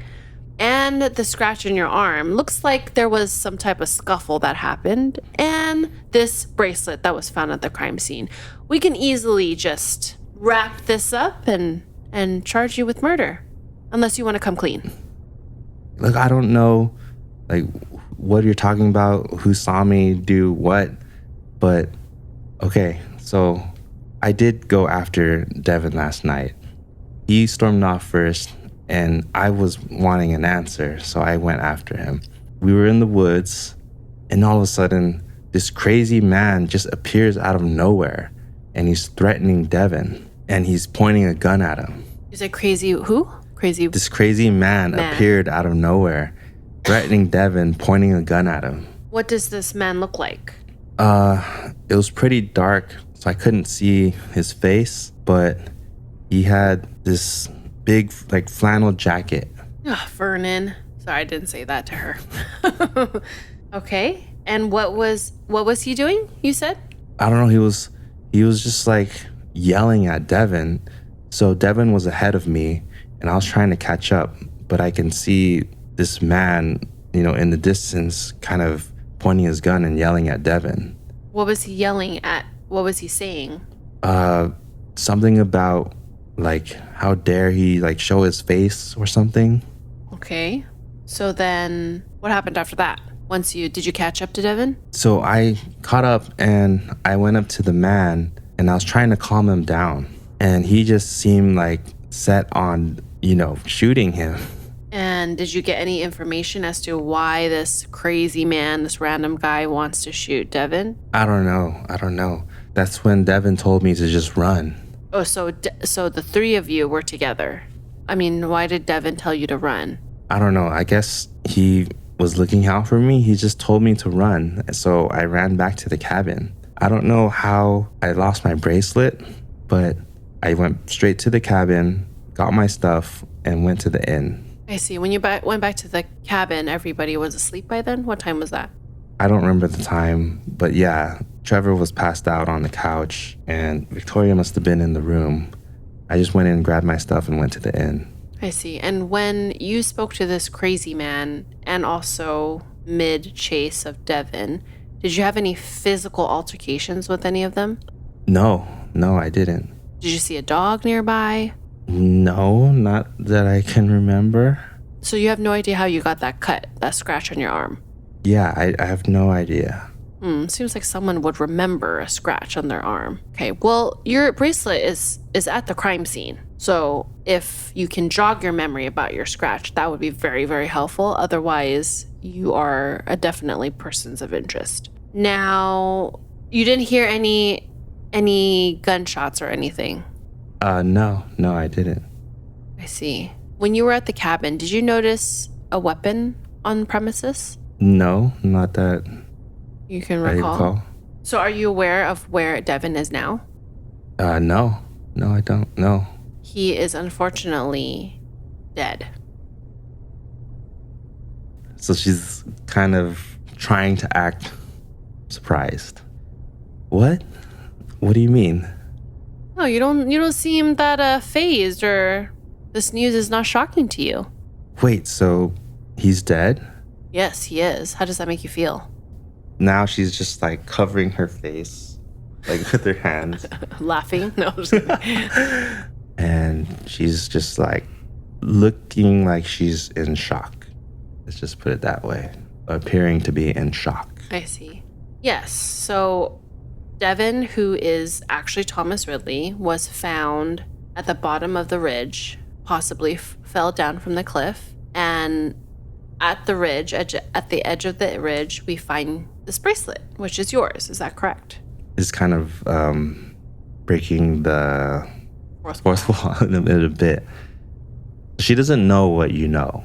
and the scratch in your arm, looks like there was some type of scuffle that happened, and this bracelet that was found at the crime scene. We can easily just wrap this up and charge you with murder, unless you want to come clean. Look, I don't know, like, what you're talking about, who saw me do what, but okay, so I did go after Devin last night. He stormed off first, and I was wanting an answer, so I went after him. We were in the woods, and all of a sudden, this crazy man just appears out of nowhere, and he's threatening Devin, and he's pointing a gun at him. Is it crazy? Who? Crazy. This crazy man appeared out of nowhere, threatening Devin, pointing a gun at him. What does this man look like? It was pretty dark, so I couldn't see his face, but he had this big, like, flannel jacket. Vernon. Sorry, I didn't say that to her. Okay. And what was he doing, you said? I don't know. He was just like yelling at Devin. So Devin was ahead of me and I was trying to catch up, but I can see this man, in the distance kind of pointing his gun and yelling at Devin. What was he yelling at? What was he saying? Something about like, how dare he like show his face or something. Okay. So then what happened after that? Did you catch up to Devin? So I caught up and I went up to the man and I was trying to calm him down. And he just seemed like set on, shooting him. And did you get any information as to why this crazy man, this random guy wants to shoot Devin? I don't know. That's when Devin told me to just run. Oh, so the three of you were together. I mean, why did Devin tell you to run? I don't know. I guess he was looking out for me. He just told me to run. So I ran back to the cabin. I don't know how I lost my bracelet, but I went straight to the cabin, got my stuff, and went to the inn. I see. When you went back to the cabin, everybody was asleep by then? What time was that? I don't remember the time, but yeah, Trevor was passed out on the couch and Victoria must have been in the room. I just went in, grabbed my stuff, and went to the inn. I see. And when you spoke to this crazy man and also mid-chase of Devin, did you have any physical altercations with any of them? No, I didn't. Did you see a dog nearby? No, not that I can remember. So you have no idea how you got that scratch on your arm? Yeah, I have no idea. Seems like someone would remember a scratch on their arm. Okay, well, your bracelet is at the crime scene. So if you can jog your memory about your scratch, that would be very, very helpful. Otherwise, you are definitely persons of interest. Now, you didn't hear any gunshots or anything? No, I didn't. I see. When you were at the cabin, did you notice a weapon on premises? No, not that you can I recall. recall. So are you aware of where Devin is now? No, I don't know. He is unfortunately dead. So she's kind of trying to act surprised. What? What do you mean? No, you don't seem that phased, or this news is not shocking to you. Wait, so he's dead? Yes, he is. How does that make you feel? Now she's just like covering her face, like with her hands. Laughing? No, I'm just kidding. And she's just like looking like she's in shock. Let's just put it that way. Appearing to be in shock. I see. Yes, so Devin, who is actually Thomas Ridley, was found at the bottom of the ridge, possibly fell down from the cliff. And at the ridge, at the edge of the ridge, we find this bracelet, which is yours. Is that correct? It's kind of breaking the fourth wall in a bit. She doesn't know what you know,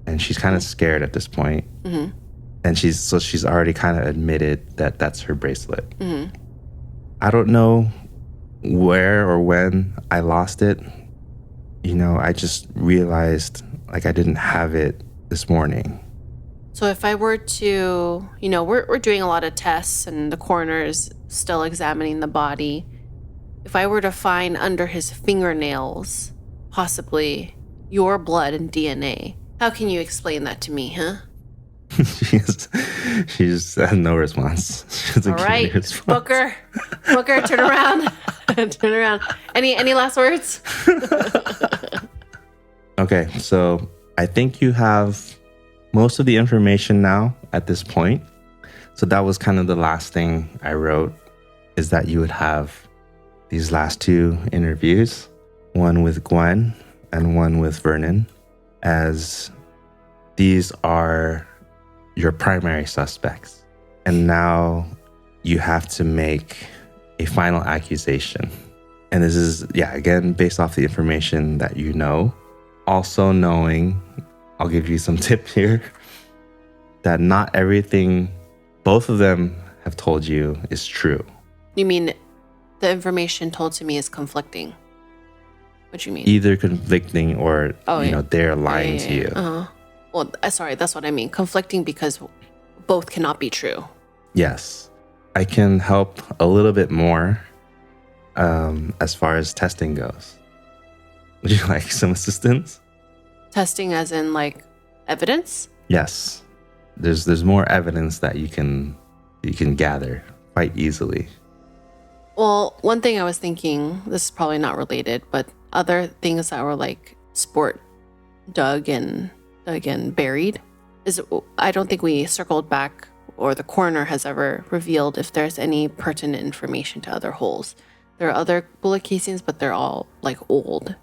and she's kind of scared at this point. Mm-hmm. And she's already kind of admitted that that's her bracelet. Mm-hmm. I don't know where or when I lost it. I just realized like I didn't have it this morning. So if I were to, we're doing a lot of tests and the coroner is still examining the body. If I were to find under his fingernails, possibly your blood and DNA, how can you explain that to me, huh? She just had no response. All right, Booker, turn around. Turn around. Any last words? Okay, so I think you have most of the information now at this point. So that was kind of the last thing I wrote, is that you would have these last two interviews, one with Gwen and one with Vernon, as these are your primary suspects. And now you have to make a final accusation. And this is, again, based off the information that you know. Also knowing, I'll give you some tip here, that not everything both of them have told you is true. You mean the information told to me is conflicting? What do you mean? Either conflicting or, they're lying to you. Uh-huh. Well, sorry, that's what I mean. Conflicting because both cannot be true. Yes. I can help a little bit more as far as testing goes. Would you like some assistance? Testing as in like evidence? Yes. There's more evidence that you can gather quite easily. Well, one thing I was thinking, this is probably not related, but other things that were like sport dug and buried is, I don't think we circled back, or the coroner has ever revealed if there's any pertinent information to other holes. There are other bullet casings, but they're all like old,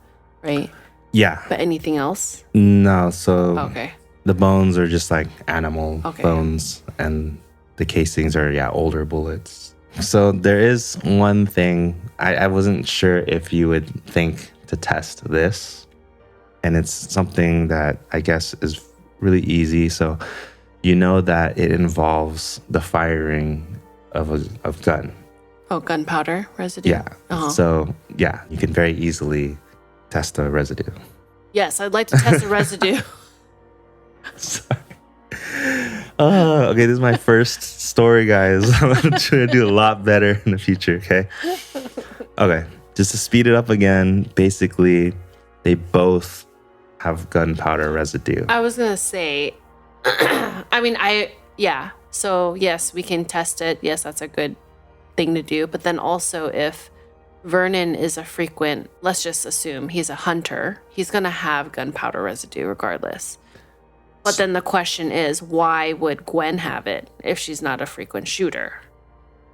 right? Yeah. But anything else? No, so Okay. the bones are just like animal Okay. bones, and the casings are, older bullets. So there is one thing, I wasn't sure if you would think to test this, and it's something that I guess is really easy. So you know that it involves the firing of a gun. Oh, gunpowder residue? Yeah. So, you can very easily test the residue. Yes, I'd like to test the residue. Sorry. Okay, this is my first story, guys. I'm trying to do a lot better in the future, okay? Okay, just to speed it up again, basically, they both have gunpowder residue. I was going to say, so yes, we can test it. Yes, that's a good thing to do. But then also if Vernon is a frequent, let's just assume he's a hunter, he's going to have gunpowder residue regardless. But then the question is, why would Gwen have it if she's not a frequent shooter?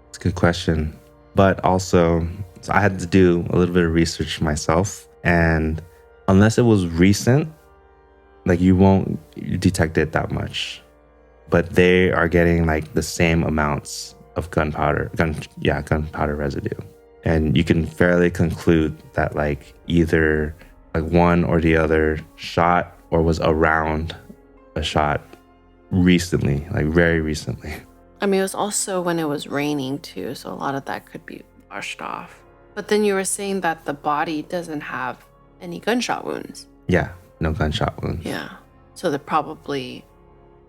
It's a good question. But also, so I had to do a little bit of research myself. And unless it was recent, like you won't detect it that much. But they are getting like the same amounts of gunpowder residue. And you can fairly conclude that like either like one or the other shot or was around a shot recently, like very recently. I mean, it was also when it was raining too, so a lot of that could be washed off. But then you were saying that the body doesn't have any gunshot wounds. Yeah, no gunshot wounds. Yeah. So they're probably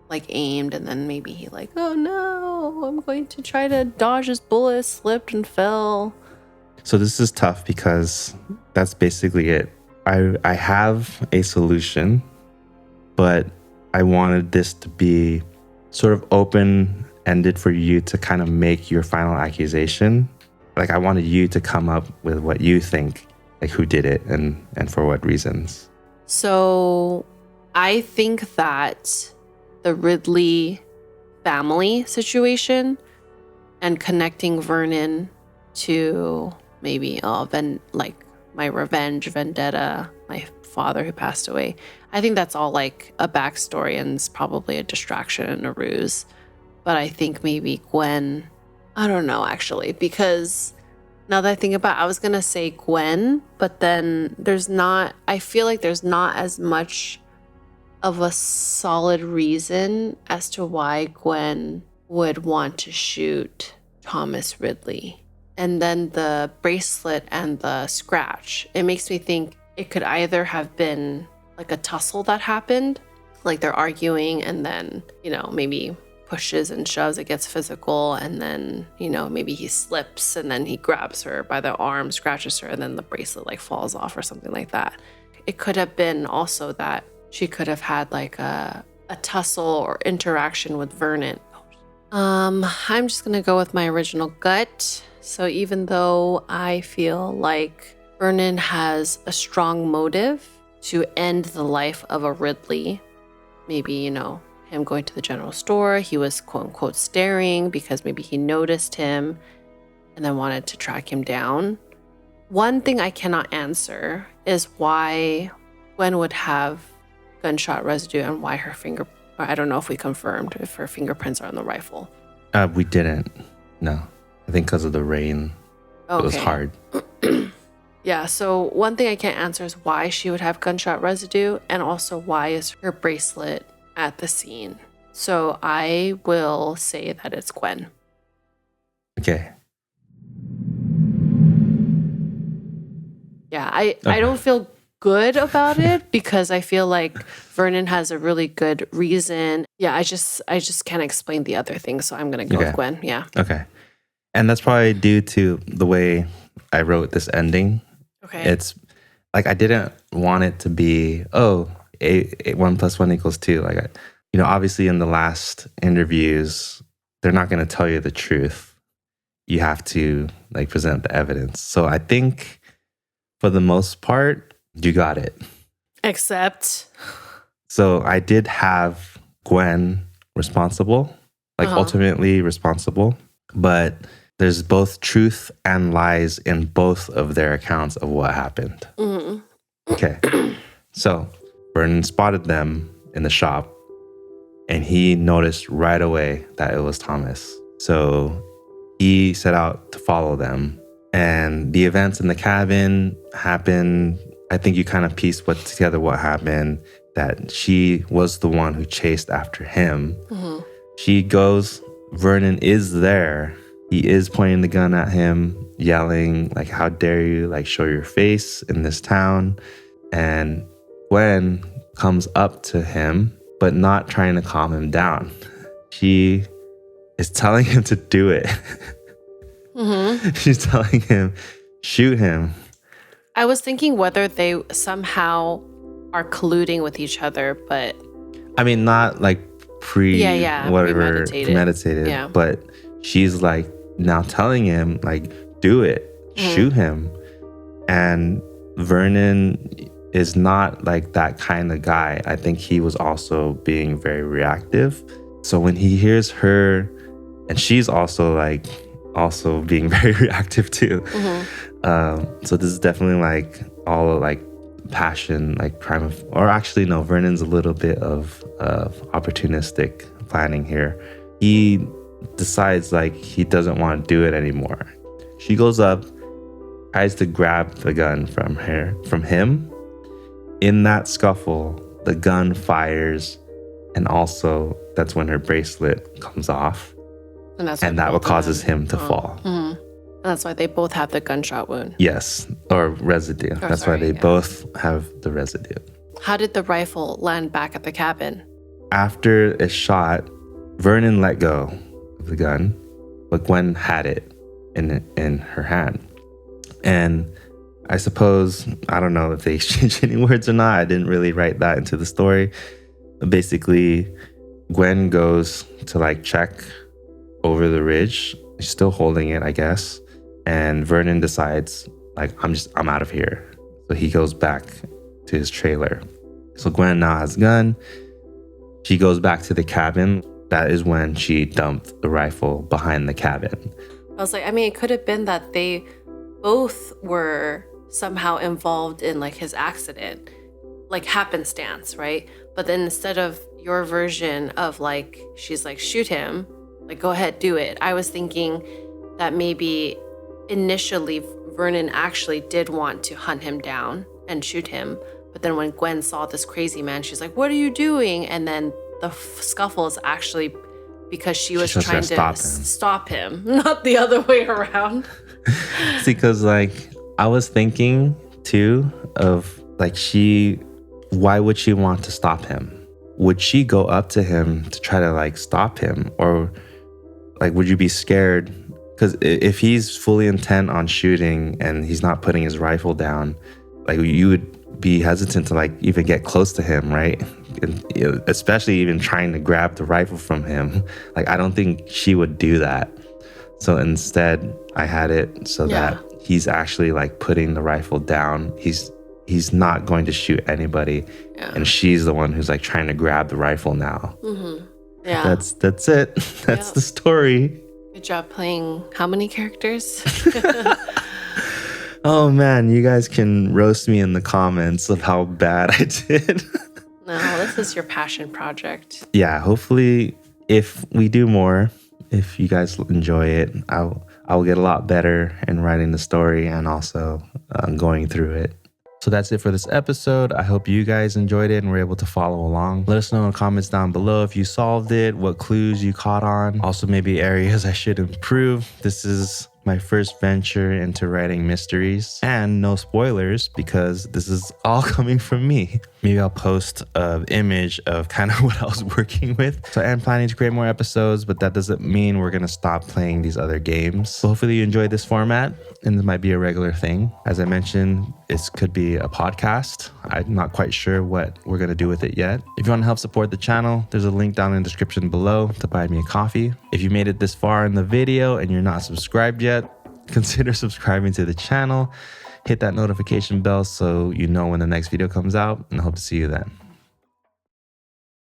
like aimed, and then maybe he like, oh no, I'm going to try to dodge his bullet, slipped and fell. So this is tough because that's basically it. I have a solution, but I wanted this to be sort of open-ended for you to kind of make your final accusation. Like I wanted you to come up with what you think, like who did it and for what reasons. So I think that the Ridley family situation and connecting Vernon to maybe like my revenge vendetta, my father who passed away, I think that's all like a backstory and it's probably a distraction and a ruse. But I think maybe Gwen, I don't know actually, because now that I think about it, I was going to say Gwen, but then I feel like there's not as much of a solid reason as to why Gwen would want to shoot Thomas Ridley. And then the bracelet and the scratch, it makes me think it could either have been like a tussle that happened, like they're arguing and then, maybe pushes and shoves, it gets physical, and then, maybe he slips and then he grabs her by the arm, scratches her, and then the bracelet like falls off or something like that. It could have been also that she could have had like a tussle or interaction with Vernon. I'm just gonna go with my original gut. So even though I feel like Vernon has a strong motive to end the life of a Ridley, maybe, him going to the general store, he was quote unquote staring because maybe he noticed him and then wanted to track him down. One thing I cannot answer is why Gwen would have gunshot residue and why I don't know if we confirmed if her fingerprints are on the rifle. We didn't. No. I think because of the rain. Okay. It was hard. Yeah, so one thing I can't answer is why she would have gunshot residue, and also why is her bracelet at the scene. So I will say that it's Gwen. Okay. Yeah, I don't feel good about it because I feel like Vernon has a really good reason. Yeah, I just can't explain the other things, so I'm going to go with Gwen. Yeah. Okay. And that's probably due to the way I wrote this ending. Okay. It's like I didn't want it to be, 1 + 1 = 2. Like, obviously in the last interviews, they're not going to tell you the truth. You have to like present the evidence. So I think for the most part, you got it. Except. So I did have Gwen responsible, like ultimately responsible, but there's both truth and lies in both of their accounts of what happened. Okay. So Vernon spotted them in the shop and he noticed right away that it was Thomas. So he set out to follow them. And the events in the cabin happened. I think you kind of pieced together what happened, that she was the one who chased after him. She goes, Vernon is there. He is pointing the gun at him, yelling, like, how dare you, like, show your face in this town. And Gwen comes up to him, but not trying to calm him down. She is telling him to do it. She's telling him, shoot him. I was thinking whether they somehow are colluding with each other, but... I mean, not like premeditated. Yeah. But she's like now telling him, like, do it, shoot him. And Vernon is not like that kind of guy. I think he was also being very reactive. So when he hears her, and she's also being very reactive too. So this is definitely like all like passion, like crime of, or actually no, Vernon's a little bit of opportunistic planning here. He decides like he doesn't want to do it anymore. She goes up, tries to grab the gun from him. In that scuffle, the gun fires, and also that's when her bracelet comes off. And that what causes him to fall. And that's why they both have the gunshot wound. Yes, or residue. That's why they both have the residue. How did the rifle land back at the cabin? After it shot, Vernon let go of the gun, but Gwen had it in her hand. And I suppose, I don't know if they exchanged any words or not. I didn't really write that into the story. But basically, Gwen goes to like check over the ridge. She's still holding it, I guess. And Vernon decides, like, I'm out of here. So he goes back to his trailer. So Gwen now has a gun. She goes back to the cabin. That is when she dumped the rifle behind the cabin. I was like, I mean, it could have been that they both were somehow involved in like his accident, like happenstance, right? But then instead of your version of like, she's like, shoot him, like, go ahead, do it. I was thinking that maybe initially Vernon actually did want to hunt him down and shoot him. But then when Gwen saw this crazy man, she's like, what are you doing? And then the scuffle is actually because she was trying to stop him, not the other way around. See, because like I was thinking too of like why would she want to stop him? Would she go up to him to try to like stop him? Or like, would you be scared? Because if he's fully intent on shooting and he's not putting his rifle down, like you would be hesitant to like even get close to him, right? And, especially even trying to grab the rifle from him. Like, I don't think she would do that. So instead, I had it so that he's actually like putting the rifle down. He's not going to shoot anybody, and she's the one who's like trying to grab the rifle now. Yeah, that's it. That's the story. Good job playing how many characters? Oh man, you guys can roast me in the comments of how bad I did. No, this is your passion project. Yeah, hopefully if we do more, if you guys enjoy it, I'll get a lot better in writing the story and also going through it. So that's it for this episode. I hope you guys enjoyed it and were able to follow along. Let us know in the comments down below if you solved it, what clues you caught on, also maybe areas I should improve. This is my first venture into writing mysteries, and no spoilers because this is all coming from me. Maybe I'll post an image of kind of what I was working with. So I am planning to create more episodes, but that doesn't mean we're going to stop playing these other games. So hopefully you enjoyed this format, and this might be a regular thing. As I mentioned, it could be a podcast. I'm not quite sure what we're going to do with it yet. If you want to help support the channel, there's a link down in the description below to buy me a coffee. If you made it this far in the video and you're not subscribed yet, consider subscribing to the channel. Hit that notification bell so you know when the next video comes out, and I hope to see you then.